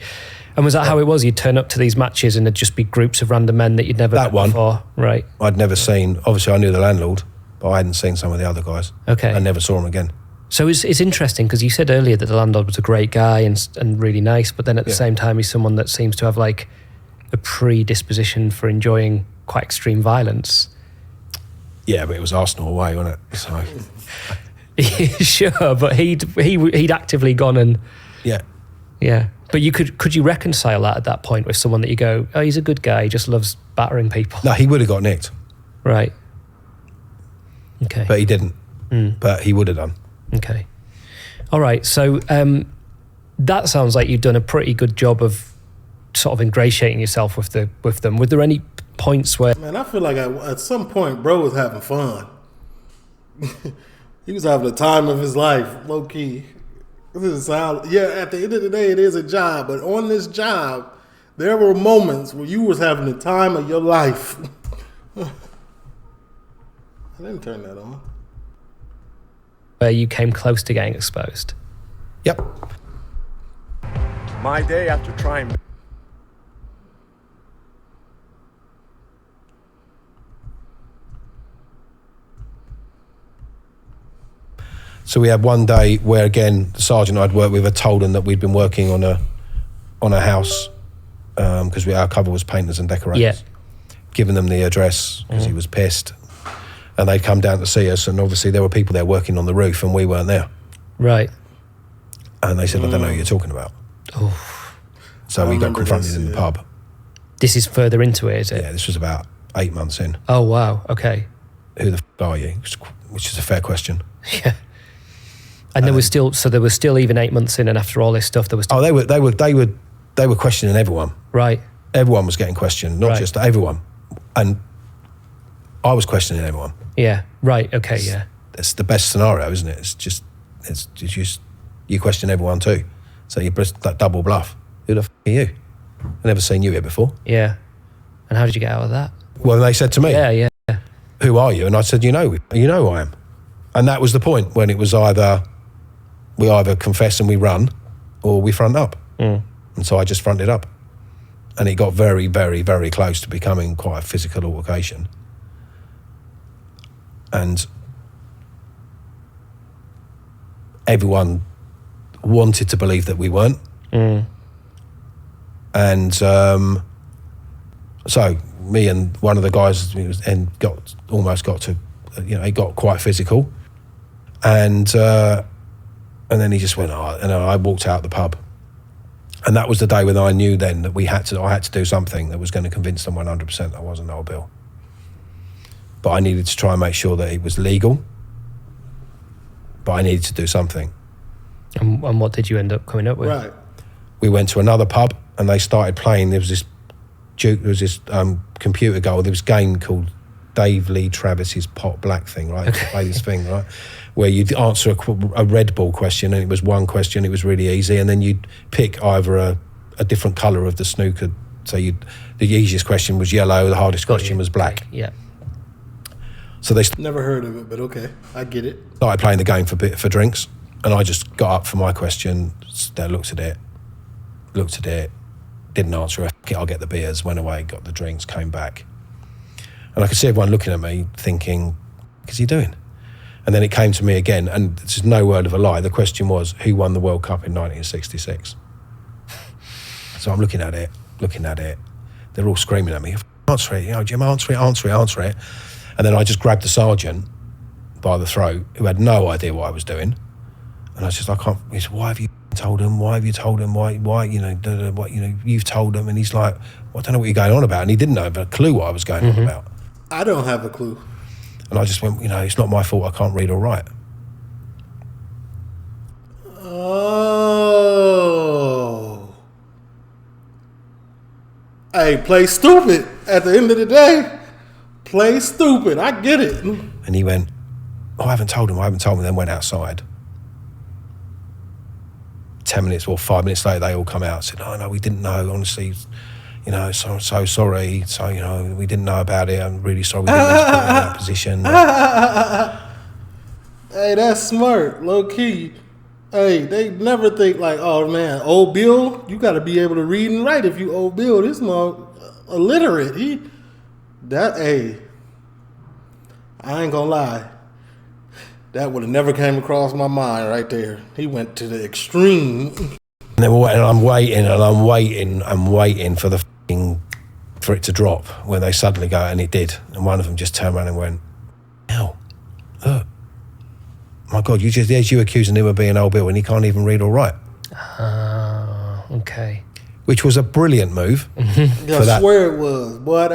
And was that how it was? You'd turn up to these matches and there'd just be groups of random men that you'd never met before? Right. I'd never seen, obviously I knew the landlord, but I hadn't seen some of the other guys. Okay. I never saw them again. So it's interesting because you said earlier that the landlord was a great guy and really nice, but then at the same time he's someone that seems to have like a predisposition for enjoying quite extreme violence. Yeah, but it was Arsenal away, wasn't it? So Sure, but he'd actively gone and yeah. But could you reconcile that at that point with someone that you go, oh, he's a good guy, he just loves battering people? No, he would have got nicked. Right. Okay. But he didn't. But he would have done. Okay. All right. So that sounds like you've done a pretty good job of sort of ingratiating yourself with them. Were there any points where... Man, I feel like at some point, bro was having fun. He was having the time of his life, low key. This is at the end of the day, it is a job. But on this job, there were moments where you was having the time of your life. I didn't turn that on. where you came close to getting exposed? Yep. My day after trying. So we had one day where, again, the sergeant I'd worked with had told him that we'd been working on a house because our cover was painters and decorators. Yeah. Giving them the address because he was pissed. And they'd come down to see us, and obviously there were people there working on the roof and we weren't there. Right. And they said, I don't know what you're talking about. So we got confronted in the pub. This is further into it, is it? Yeah, this was about 8 months in. Oh, wow. Okay. Who the f*** are you? Which is a fair question. Yeah. And there was still even 8 months in, and after all this stuff, there was still... Oh, they were questioning everyone. Right. Everyone was getting questioned, not just everyone. And I was questioning everyone. Yeah. Right. Okay. Yeah. It's the best scenario, isn't it? It's just you question everyone too. So you press that double bluff. Who the f*** are you? I've never seen you here before. Yeah. And how did you get out of that? Well, they said to me, Yeah. who are you? And I said, you know who I am. And that was the point when it was we either confess and we run or we front up. And so I just fronted up. And it got very, very, very close to becoming quite a physical altercation. And everyone wanted to believe that we weren't. And so me and one of the guys almost got to, it got quite physical. And then he just went, and I walked out the pub. And that was the day when I knew then that I had to do something that was going to convince them 100% I wasn't Noel Bill. But I needed to try and make sure that it was legal. But I needed to do something. And what did you end up coming up with? Right. We went to another pub and they started playing. There was this computer goal. There was a game called Dave Lee Travis's Pot Black thing, right? Okay. Play this thing, right? Where you'd answer a red ball question, and it was one question, it was really easy, and then you'd pick either a different colour of the snooker. So the easiest question was yellow, the hardest question was black. Yeah. So they Never heard of it, but okay, I get it. started playing the game for drinks, and I just got up for my question, looked at it, didn't answer it, I'll get the beers, went away, got the drinks, came back. And I could see everyone looking at me thinking, what's he doing? And then it came to me again, and it's no word of a lie, the question was, who won the World Cup in 1966? So I'm looking at it, they're all screaming at me, answer it, Jim, answer it. And then I just grabbed the sergeant by the throat, who had no idea what I was doing. And I was just, I can't, he said, why have you told him, why have you told him, why, you've told him. And he's like, well, I don't know what you're going on about. And he didn't have a clue what I was going on about. I don't have a clue. And I just went, it's not my fault I can't read or write. Oh. Hey, play stupid. At the end of the day, play stupid. I get it. And he went, I haven't told him, then went outside. 10 minutes or 5 minutes later, they all come out and said, oh, no, we didn't know, honestly, so sorry. So, we didn't know about it. I'm really sorry we didn't put you in that position. Hey, that's smart, low key. Hey, they never think like, oh man, old Bill, you got to be able to read and write if you old Bill. This mother illiterate. I ain't gonna lie. That would have never came across my mind right there. He went to the extreme. And then I'm waiting for for it to drop when they suddenly go, and it did. And one of them just turned around and went, "Hell, look, my God, you accusing him of being old Bill, and he can't even read or write." Okay. Which was a brilliant move. I swear it was, boy.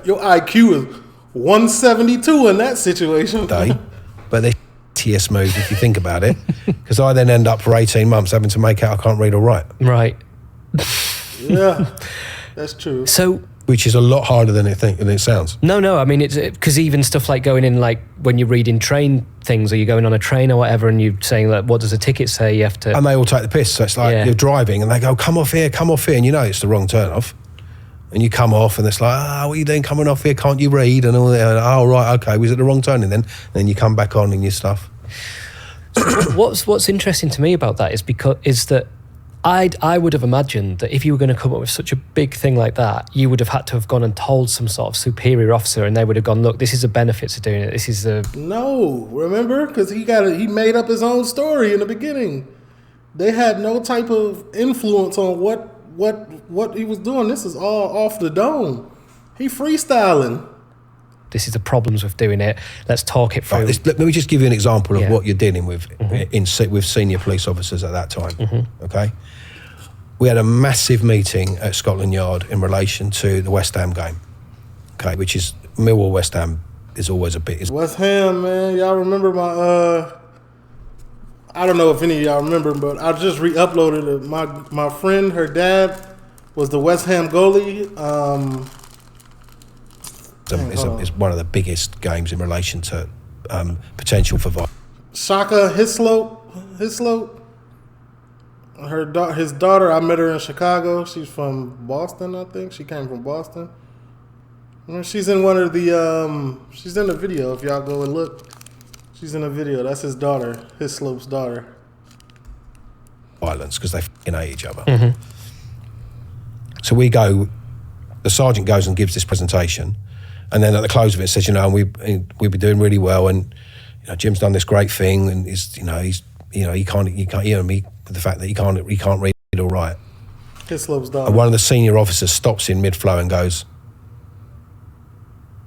Your IQ is 172 in that situation. But the shittiest move, if you think about it, because I then end up for 18 months having to make out I can't read or write. Right. Yeah, that's true. So, which is a lot harder than it sounds. No. I mean, it's because even stuff like going in, like when you're reading train things, or you're going on a train or whatever, and you're saying like, what does a ticket say? You have to, and they all take the piss. So it's like you're driving, and they go, come off here, and it's the wrong turn off. And you come off, and it's like, what are you doing coming off here? Can't you read? And all that. Oh, right, okay. Was it the wrong turning then? And then you come back on in your stuff. What's interesting to me about that is that I would have imagined that if you were going to come up with such a big thing like that, you would have had to have gone and told some sort of superior officer, and they would have gone, look, this is the benefits of doing it. This is the... No, remember? Because he made up his own story in the beginning. They had no type of influence on what he was doing. This is all off the dome. He freestyling. This is the problems with doing it. Let's talk it through. Let me just give you an example of what you're dealing with with senior police officers at that time. Okay, we had a massive meeting at Scotland Yard in relation to the West Ham game. Okay, which is Millwall West Ham is always a bit. West Ham, man, y'all remember my I don't know if any of y'all remember, but I just re-uploaded it. My friend, her dad was the West Ham goalie. It's one of the biggest games in relation to potential for violence. Shaka Hislop. His daughter, I met her in Chicago. She's from Boston, I think. She came from Boston. She's in one of the, she's in the video if y'all go and look. She's in a video. That's his daughter, Hislop's daughter. Violence, because they f***ing hate each other. So the sergeant goes and gives this presentation, and then at the close of it says, we've been doing really well, and Jim's done this great thing, and you can't hear me with the fact that he can't read or write. Hislop's daughter. And one of the senior officers stops in mid-flow and goes,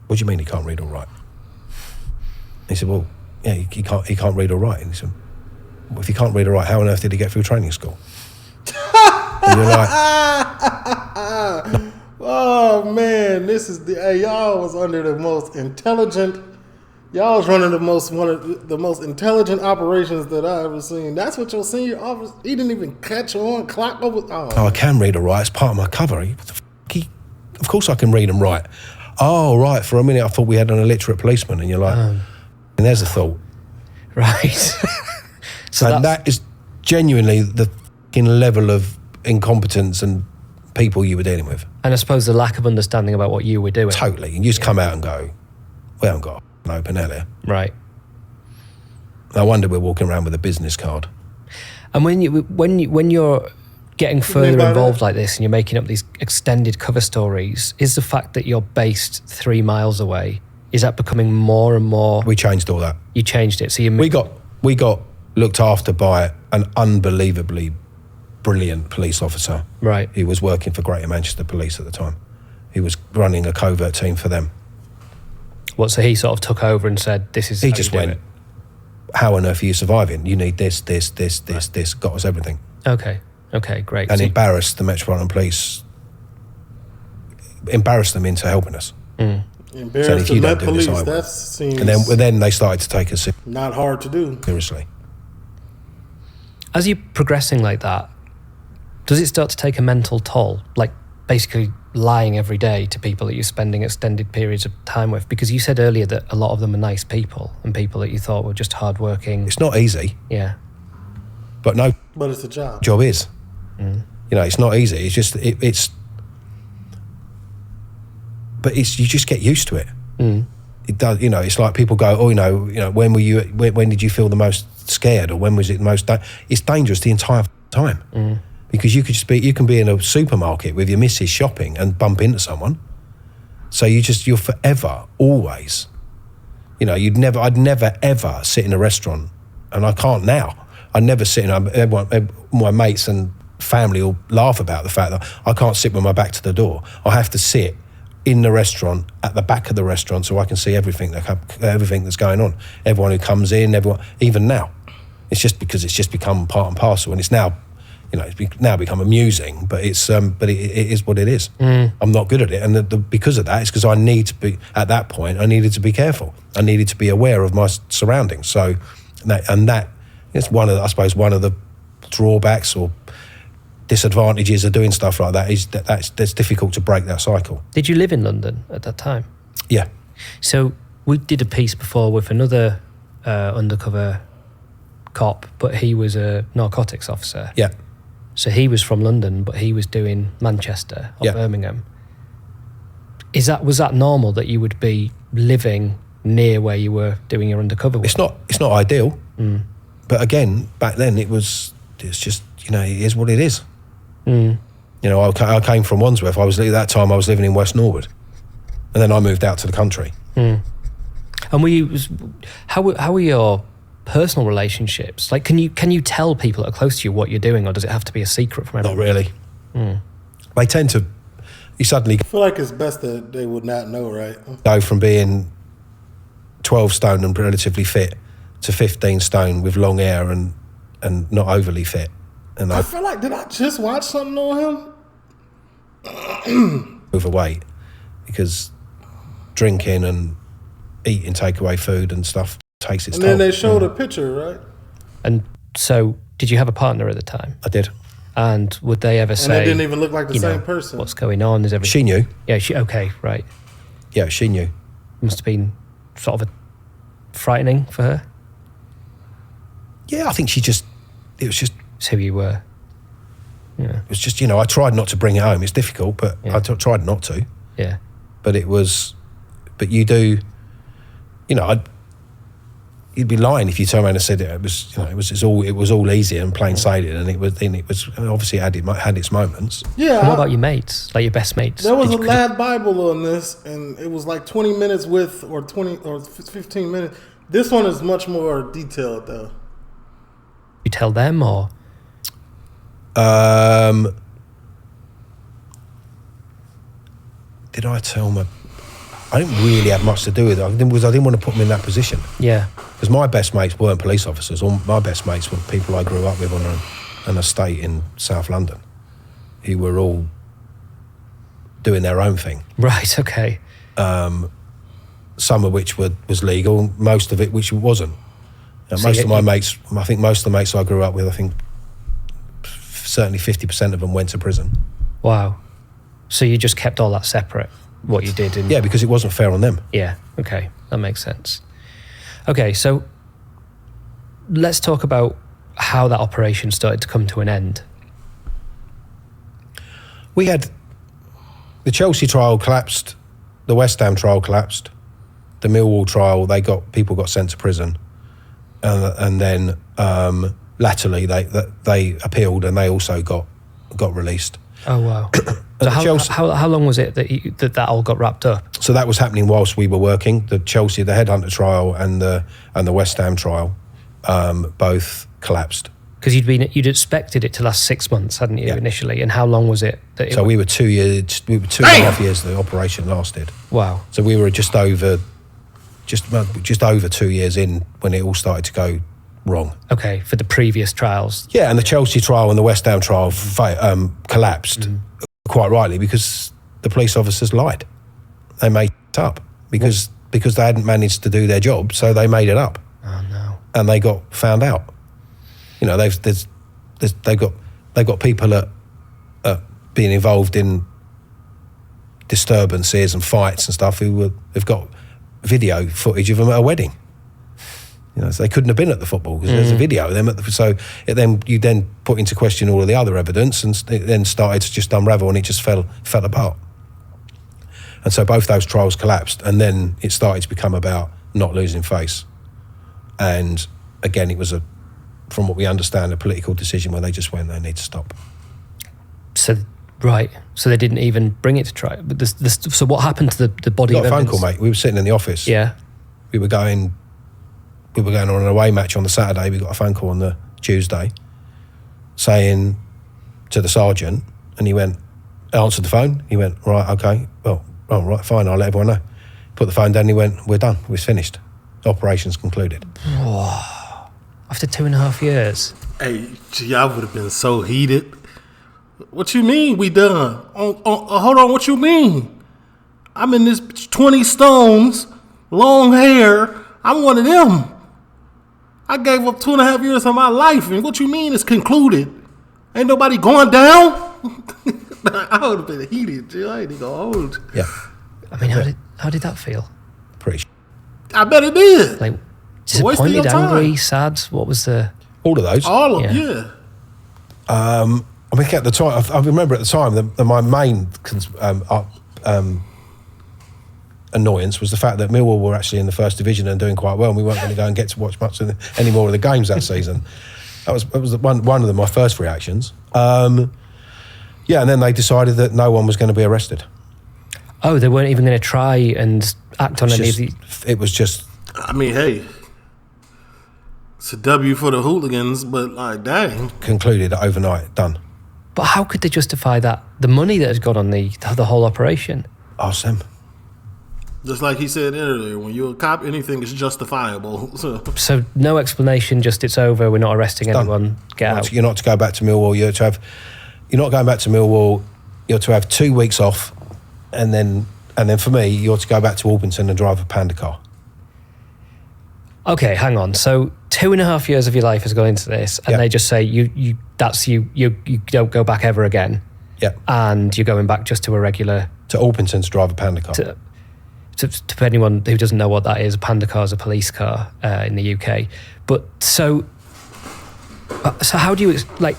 "What do you mean he can't read or write?" He said, "Well, yeah, he can't read or write." And he said, "Well, if he can't read or write, how on earth did he get through training school?" And you're like, oh man, y'all was under the most intelligent. Y'all was running one of the most intelligent operations that I ever seen. That's what your senior officer. He didn't even catch on, clock over. I can read or write. It's part of my cover. Of course I can read and write. Oh, right. For a minute I thought we had an illiterate policeman, and you're like, and there's a thought. Right. So that is genuinely the level of incompetence and people you were dealing with. And I suppose the lack of understanding about what you were doing. Totally. And you just come out and go, we haven't got an open here. Right. No wonder we're walking around with a business card. And when you're getting further involved like this and you're making up these extended cover stories, is the fact that you're based 3 miles away, is that becoming more and more? We changed all that. You changed it. So we got looked after by an unbelievably brilliant police officer. Right. He was working for Greater Manchester Police at the time. He was running a covert team for them. So he sort of took over and said, this is He just went, how on earth are you surviving? You need this, got us everything. Okay, great. And So- embarrassed the Metropolitan Police, embarrassed them into helping us. Embarrassed Saying, if the you Met don't do this, Police. I will. That seems And then they started to take us not hard to do. seriously. As you're progressing like that, does it start to take a mental toll? Like basically lying every day to people that you're spending extended periods of time with? Because you said earlier that a lot of them are nice people and people that you thought were just hardworking. It's not easy, Yeah. but no But it's a job. job is. You know, it's not easy. It's just but you just get used to it. It does. You know, it's like people go, oh, you know, when did you feel the most scared, or when was it the most? It's dangerous the entire time because you can be in a supermarket with your missus shopping and bump into someone. So you're forever, always. You know, I'd never ever sit in a restaurant, and I can't now. I'd never sit in. Everyone, my mates and family will laugh about the fact that I can't sit with my back to the door. I have to sit in the restaurant, at the back of the restaurant, so I can see everything that's going on. Everyone who comes in, even now. It's just because it's just become part and parcel, and it's now, you know, now become amusing. But it is what it is. I'm not good at it, and because of that, it's because I need to be at that point. I needed to be careful. I needed to be aware of my surroundings. So, that is one of the drawbacks or disadvantages of doing stuff like that is that's difficult to break that cycle. Did you live in London at that time? Yeah. So we did a piece before with another undercover cop, but he was a narcotics officer. Yeah. So he was from London, but he was doing Manchester or Yeah. Birmingham. Was that normal that you would be living near where you were doing your undercover work? It's not ideal, but again, back then it's just, you know, it is what it is. You know, I came from Wandsworth. At that time I was living in West Norwood, and then I moved out to the country. And how were your personal relationships? Like, can you tell people that are close to you what you're doing, or does it have to be a secret from everyone? Not really. They tend to. You suddenly I feel like it's best that they would not know, right? go from being 12 stone and relatively fit to 15 stone with long hair and not overly fit. And I feel like, did I just watch something on him? overweight because drinking and eating takeaway food and stuff takes its And toll. then they showed a picture, right? And so, did you have a partner at the time? I did. And would they ever And say, they didn't even look like the you know, same person. what's going on? Is everything? She knew. Yeah. Okay. Right. Yeah, she knew. Must have been sort of frightening for her. Yeah, I think it was just, It's who you were. Yeah. it was just, you know, I tried not to bring it home. It's difficult, but Yeah. I tried not to. Yeah. But you do, you know, you'd be lying if you turned around and said it was, you know, it was all easy and plain sailing, and it was obviously had its moments. Yeah. And what about your mates? Like your best mates? There was Did a you- lad Bible on this, and it was like 20 minutes with, or 20 or 15 minutes. This one is much more detailed, though. you tell them, or Did I tell my? I didn't really have much to do with it. I didn't want to put them in that position yeah, because my best mates weren't police officers. All my best mates were people I grew up with on an estate in South London, who were all doing their own thing. right, okay, Some of which was legal, most of it which wasn't. So Most you- of my mates, I think most of the mates I grew up with, I think certainly 50% of them went to prison. wow. So you just kept all that separate, what you did, and Yeah, because it wasn't fair on them. yeah, okay, that makes sense. Okay, so let's talk about how that operation started to come to an end. We had the Chelsea trial collapsed, the West Ham trial collapsed, the Millwall trial, people got sent to prison, and then latterly they appealed and they also got released. Oh wow! And So the how long was it that all got wrapped up? So that was happening whilst we were working. The headhunter trial and the West Ham trial both collapsed. Because you'd expected it to last 6 months, hadn't you, Yeah. initially? And how long was it? So we were 2 years. We were 2.5 years. The operation lasted. Wow. So we were just over 2 years in when it all started to go wrong. Okay, for the previous trials. Yeah, and the Chelsea trial and the West Ham trial collapsed quite rightly because the police officers lied. They made it up because they hadn't managed to do their job, so they made it up. Oh no! And they got found out. You know, they've got people at being involved in disturbances and fights and stuff have got video footage of them at a wedding. You know, so they couldn't have been at the football because there's a video of them. You then put into question all of the other evidence, and it then started to just unravel, and it just fell apart. And so both those trials collapsed, and then it started to become about not losing face. And again, it was from what we understand, a political decision where they just went, they need to stop. So they didn't even bring it to trial. But so what happened to the body? We got of a phone evidence? call, mate. We were sitting in the office. Yeah. We were going on an away match on the Saturday. We got a phone call on the Tuesday saying to the sergeant, and he answered the phone. He went, right, okay, well, right, fine, I'll let everyone know. Put the phone down, he went, we're done, we're finished. Operation's concluded. After 2.5 years. Hey, gee, I would have been so heated. What you mean we done? Hold on, what you mean? I'm in this 20 stones, long hair. I'm one of them. I gave up 2.5 years of my life, and what you mean is concluded? Ain't nobody going down? I would have been heated, Jill. I ain't even gonna hold you. Yeah. I mean, how did that feel? Pretty I bet it did. Like Wasting your disappointed, time. angry, sad? What was the? all of those. All of Yeah. them, yeah. I mean, at the time, I remember at the time that my main annoyance was the fact that Millwall were actually in the first division and doing quite well, and we weren't going to go and get to watch much of any more of the games that season. That was one of my first reactions. Yeah, and then they decided that no one was going to be arrested. Oh, they weren't even going to try and act on any of the. It was just I mean, hey, it's a W for the hooligans, but like, dang. concluded overnight, done. But how could they justify that? The money that has gone on the whole operation. Ask them. Just like he said earlier, when you're a cop, anything is justifiable. So no explanation, just it's over. We're not arresting Done. anyone. Get out. You're not to go back to Millwall. You're not going back to Millwall. You're to have 2 weeks off, and then for me, you're to go back to Orpington and drive a Panda car. Okay, hang on. So 2.5 years of your life has gone into this, and Yeah. they just say you don't go back ever again, Yeah, and you're going back just to a regular. to Orpington to drive a Panda car. To anyone who doesn't know what that is, a Panda car is a police car in the UK. But so how do you like?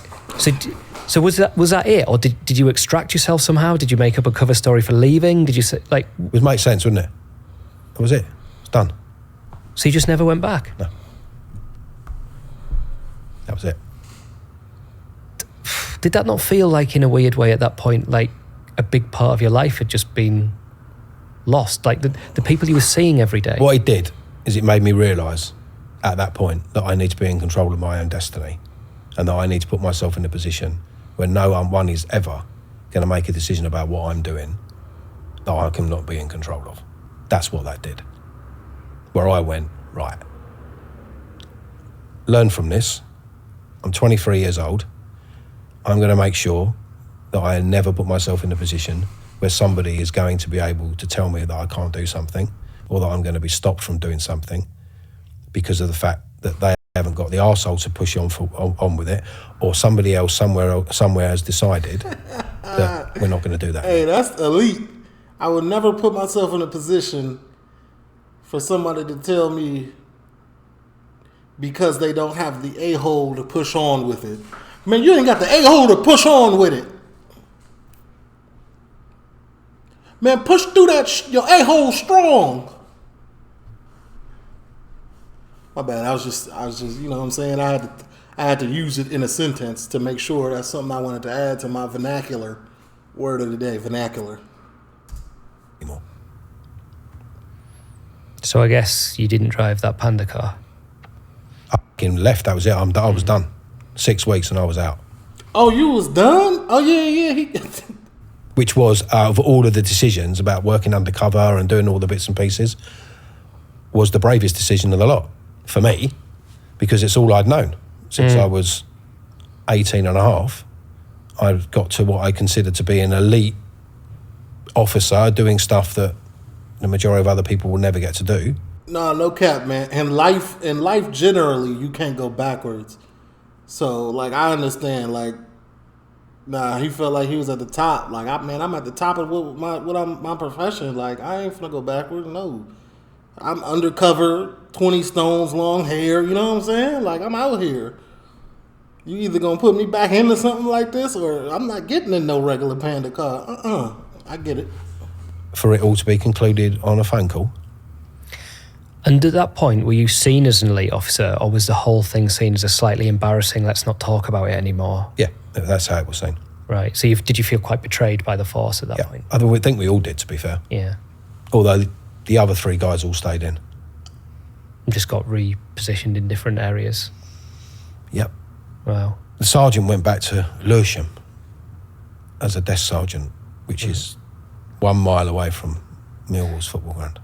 So was that it, or did you extract yourself somehow? Did you make up a cover story for leaving? Did you say like? It would make sense, wouldn't it? That was it. It's done. So you just never went back? No. That was it. Did that not feel like, in a weird way, at that point, like a big part of your life had just been lost? Like the people you were seeing every day. What it did is it made me realise at that point that I need to be in control of my own destiny, and that I need to put myself in a position where no one is ever going to make a decision about what I'm doing that I cannot be in control of. That's what that did. Where I went, right, learn from this. I'm 23 years old. I'm going to make sure that I never put myself in a position where somebody is going to be able to tell me that I can't do something, or that I'm going to be stopped from doing something because of the fact that they haven't got the arsehole to push on with it, or somebody else somewhere has decided that we're not going to do that. Hey, that's elite. I would never put myself in a position for somebody to tell me because they don't have the a-hole to push on with it. Man, you ain't got the a-hole to push on with it. Man, push through that your a-hole strong. My bad. I was just, you know what I'm saying? I had to use it in a sentence to make sure that's something I wanted to add to my vernacular. Word of the day, vernacular. Anymore. So I guess you didn't drive that Panda car. I fucking left. That was it. I was done. 6 weeks and I was out. Oh, you was done? Oh, yeah. Which was, out of all of the decisions about working undercover and doing all the bits and pieces, was the bravest decision of the lot for me, because it's all I'd known since I was 18 and a half. I got to what I considered to be an elite officer doing stuff that the majority of other people will never get to do. No cap, man. In life generally, you can't go backwards. So, like, I understand, like, he felt like he was at the top. Like, I'm at the top of my profession. Like, I ain't finna go backwards. No, I'm undercover, 20 stones, long hair. You know what I'm saying? Like, I'm out here. You either gonna put me back into something like this, or I'm not getting in no regular Panda car. I get it. For it all to be concluded on a phone call. And at that point, were you seen as an elite officer, or was the whole thing seen as a slightly embarrassing, let's not talk about it anymore? Yeah, that's how it was seen. Right. So did you feel quite betrayed by the force at that point? I think we all did, to be fair. Yeah. Although the other 3 guys all stayed in. And just got repositioned in different areas. Yep. Wow. The sergeant went back to Lewisham as a desk sergeant, which is 1 mile away from Millwall's football ground.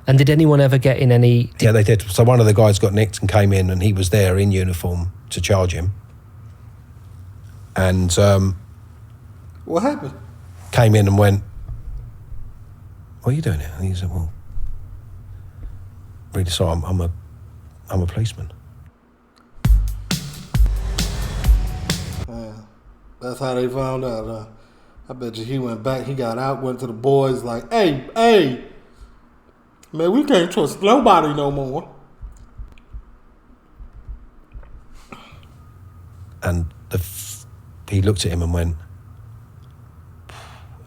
And did anyone ever get in any... Yeah, they did. So one of the guys got nicked and came in, and he was there in uniform to charge him. And What happened? came in and went, "What are you doing here?" And he said, "Well, really sorry, I'm a policeman." That's how they found out. I bet you he went back. He got out, went to the boys like, "Hey, man, we can't trust nobody no more." And he looked at him and went,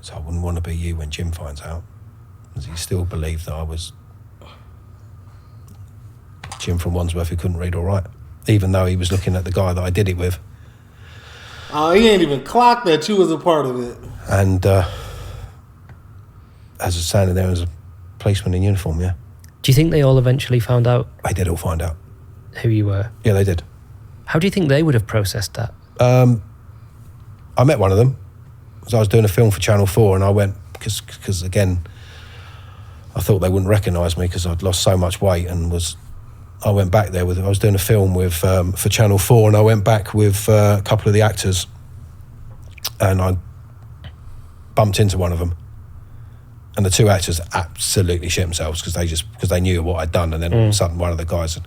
"So I wouldn't want to be you when Jim finds out." Because he still believed that I was Jim from Wandsworth who couldn't read or write, even though he was looking at the guy that I did it with. Oh, he ain't even clocked that you was a part of it. And as I was standing there as a policeman in uniform, yeah. Do you think they all eventually found out They did all find out. who you were? Yeah, they did. How do you think they would have processed that? I met one of them because I was doing a film for Channel 4, and I went, because again, I thought they wouldn't recognise me because I'd lost so much weight, and I went back there I was doing a film with for Channel 4, and I went back with a couple of the actors, and I bumped into one of them, and the 2 actors absolutely shit themselves because they knew what I'd done, and then all of a sudden one of the guys,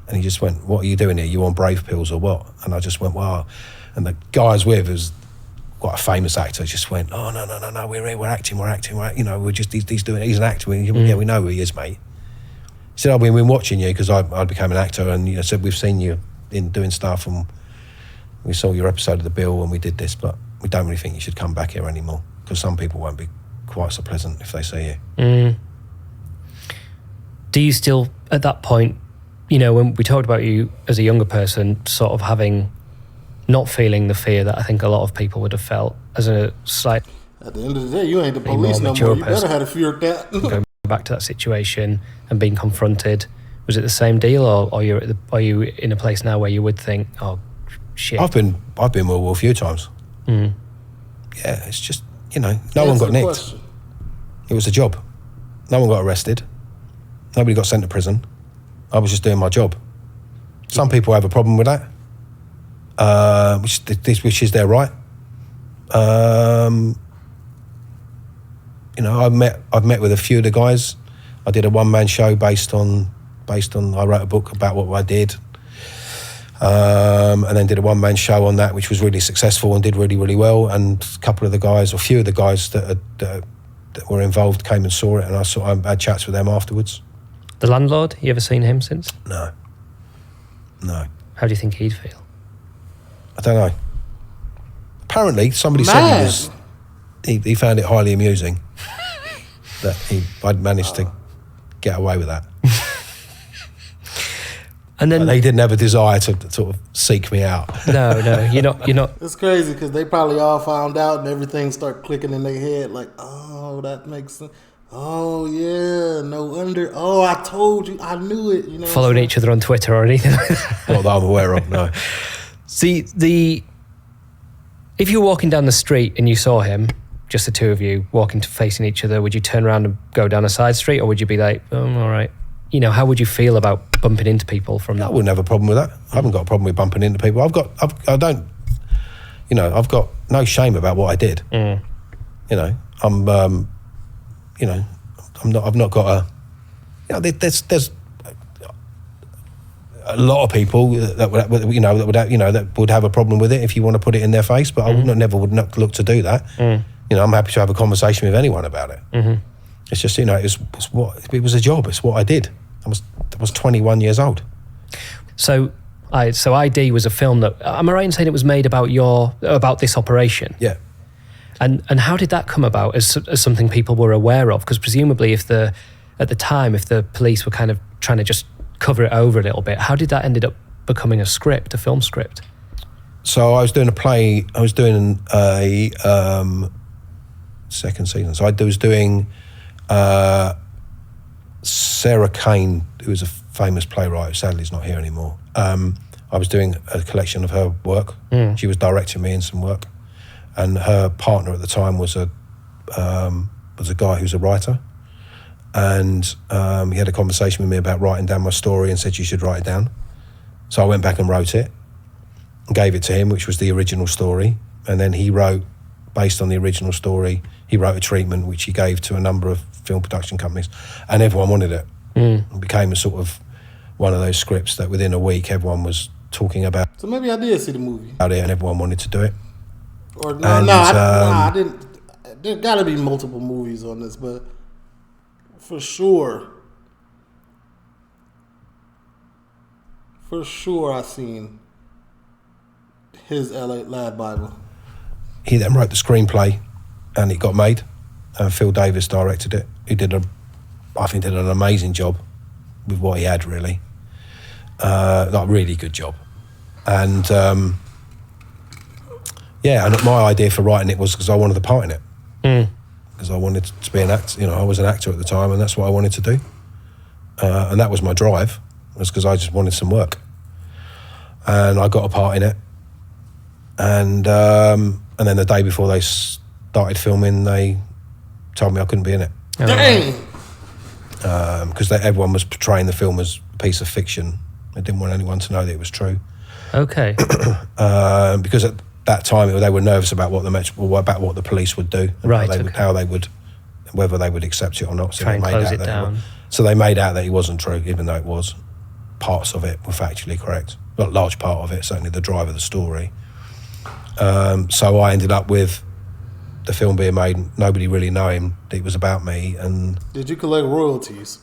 and he just went, "What are you doing here? You on Brave pills or what?" And I just went, "Wow." And the guy I was with was quite a famous actor, just went, "Oh, no, we're here, we're acting, you know, we're just, he's doing it, he's an actor." Yeah, we know who he is, mate. He said, "Oh, we've been watching you," because I became an actor, and said, "We've seen you in doing stuff, and we saw your episode of The Bill, and we did this, but we don't really think you should come back here anymore, because some people won't be quite so pleasant if they see you." Do you still, at that point, when we talked about you as a younger person, sort of not feeling the fear that I think a lot of people would have felt as a slight... At the end of the day, you ain't the police no more. You better have a fear of that. Going back to that situation and being confronted, was it the same deal, or are you in a place now where you would think, "Oh, shit"? I've been World War a few times. Yeah, it's just, no one got nicked. Question. It was a job. No one got arrested. Nobody got sent to prison. I was just doing my job. Some people have a problem with that, which is their right. I've met with a few of the guys. I did a one-man show based on I wrote a book about what I did, and then did a one-man show on that, which was really successful and did really, really well. And a few of the guys that were involved came and saw it, and I had chats with them afterwards. The landlord, you ever seen him since? No. How do you think he'd feel? I don't know. Apparently, somebody said he found it highly amusing that I'd managed to get away with that. And then they didn't have a desire to sort of seek me out. No, you're not. It's crazy because they probably all found out and everything start clicking in their head like, "Oh, that makes sense. Oh yeah, no wonder. Oh, I told you, I knew it." Following each other on Twitter or anything like that. Not that I'm aware of, no. See, if you were walking down the street and you saw him, just the 2 of you facing each other, would you turn around and go down a side street, or would you be like, "Oh, I'm all right"? how would you feel about bumping into people from that? I wouldn't have a problem with that. I haven't got a problem with bumping into people. I've got no shame about what I did. I'm I've not got a, there's a lot of people that would have a problem with it if you want to put it in their face, but I never would not look to do that. I'm happy to have a conversation with anyone about it. It's just, it was a job. It's what I did. I was 21 years old. So ID was a film that, am I right in saying it was made about this operation? Yeah. And how did that come about as something people were aware of? Because presumably at the time, if the police were kind of trying to just cover it over a little bit, how did that ended up becoming a film script? So I was doing a play, I was doing a second season. So I was doing Sarah Kane, who was a famous playwright, sadly is not here anymore. I was doing a collection of her work. She was directing me in some work. And her partner at the time was a guy who's a writer. And he had a conversation with me about writing down my story and said, you should write it down. So I went back and wrote it and gave it to him, which was the original story. And then he wrote, based on the original story, he wrote a treatment which he gave to a number of film production companies, and everyone wanted it. It became a sort of one of those scripts that within a week everyone was talking about. So maybe I did see the movie. About it, and everyone wanted to do it. Or I didn't. There got to be multiple movies on this, but for sure I seen his LA Lad Bible. He then wrote the screenplay, and it got made. Phil Davis directed it. He did an amazing job with what he had, really. Really good job. And and my idea for writing it was because I wanted to part in it. Because I wanted to be an actor. I was an actor at the time, and that's what I wanted to do. And that was my drive, was because I just wanted some work. And I got a part in it. And then the day before they started filming, they told me I couldn't be in it. Dang! Because everyone was portraying the film as a piece of fiction. They didn't want anyone to know that it was true. Okay. Because at that time they were nervous about what the police would do, and whether they would accept it or not. So try and close it down. So they made out that it wasn't true, even though it was. Parts of it were factually correct, not a large part of it. Certainly the drive of the story. So I ended up with the film being made, nobody really knowing that it was about me, and did you collect royalties?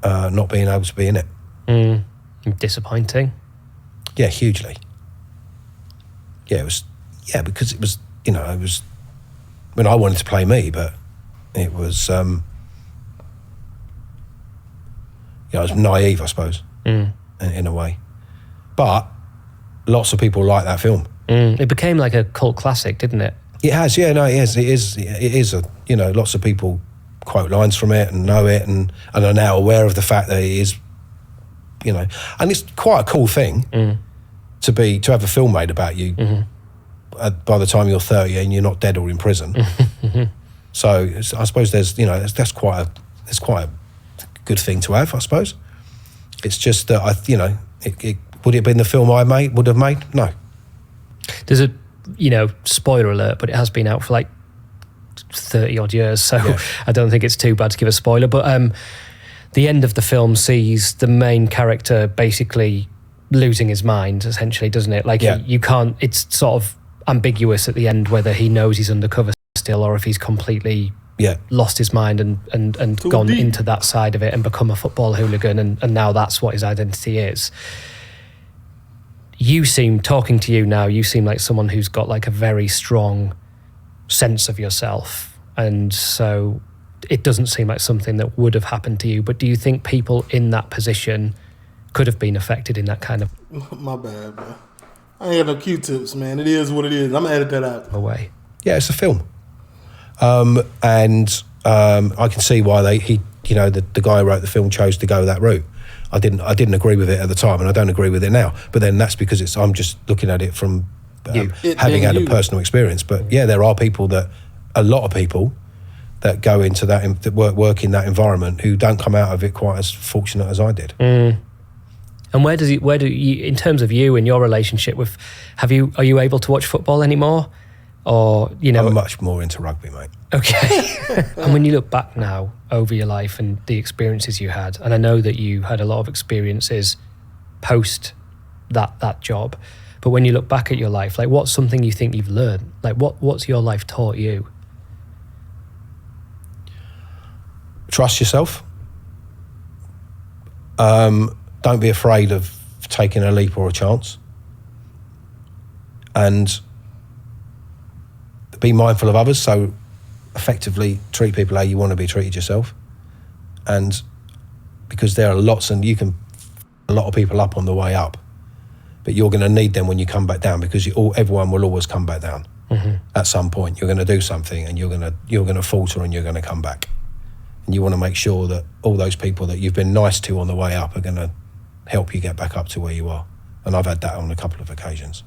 Not being able to be in it. Disappointing. Yeah, hugely. Yeah, it was. Yeah, because it was. It was. I mean, I wanted to play me, but it was. I was naive, I suppose, in a way. But lots of people like that film. It became like a cult classic, didn't it? It has, yeah, no, it is. It is a, lots of people quote lines from it and know it and are now aware of the fact that it is, and it's quite a cool thing to have a film made about you by the time you're 30 and you're not dead or in prison. So I suppose there's quite a good thing to have, I suppose. It's just that would it have been the film would have made? No. There's a, spoiler alert, but it has been out for like 30 odd years, so yeah. I don't think it's too bad to give a spoiler. But the end of the film sees the main character basically losing his mind, essentially, doesn't it? Like you can't. It's sort of ambiguous at the end whether he knows he's undercover still or if he's completely lost his mind and gone into that side of it and become a football hooligan, and now that's what his identity is. Talking to you now, you seem like someone who's got like a very strong sense of yourself. And so it doesn't seem like something that would have happened to you. But do you think people in that position could have been affected in that kind of... My bad, man. I ain't got no Q-tips, man. It is what it is. I'm going to edit that out. Away. Yeah, it's a film. I can see why the guy who wrote the film chose to go that route. I didn't agree with it at the time, and I don't agree with it now. But then that's because I'm just looking at it from having had a personal experience. But yeah, there are a lot of people that go into that work in that environment who don't come out of it quite as fortunate as I did. And where do you, in terms of you and your relationship with, are you able to watch football anymore? Or, you know, I'm much more into rugby, mate. Okay. And when you look back now over your life and the experiences you had, and I know that you had a lot of experiences post that job, but when you look back at your life, like, what's something you think you've learned? Like, what's your life taught you? Trust yourself. Don't be afraid of taking a leap or a chance. And be mindful of others, so effectively treat people how you want to be treated yourself. And because there are lots, and you can a lot of people up on the way up, but you're going to need them when you come back down, because everyone will always come back down. At some point. You're going to do something and you're going to falter and you're going to come back. And you want to make sure that all those people that you've been nice to on the way up are going to help you get back up to where you are. And I've had that on a couple of occasions.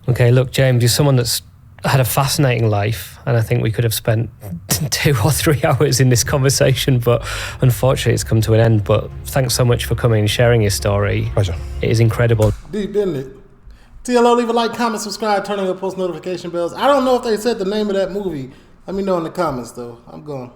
Okay, look, James, you're someone that's had a fascinating life, and I think we could have spent 2 or 3 hours in this conversation, but unfortunately it's come to an end. But thanks so much for coming and sharing your story. Pleasure. It is incredible. Deep, didn't it? TLO, leave a like, comment, subscribe, turn on your post notification bells. I don't know if they said the name of that movie. Let me know in the comments, though. I'm going.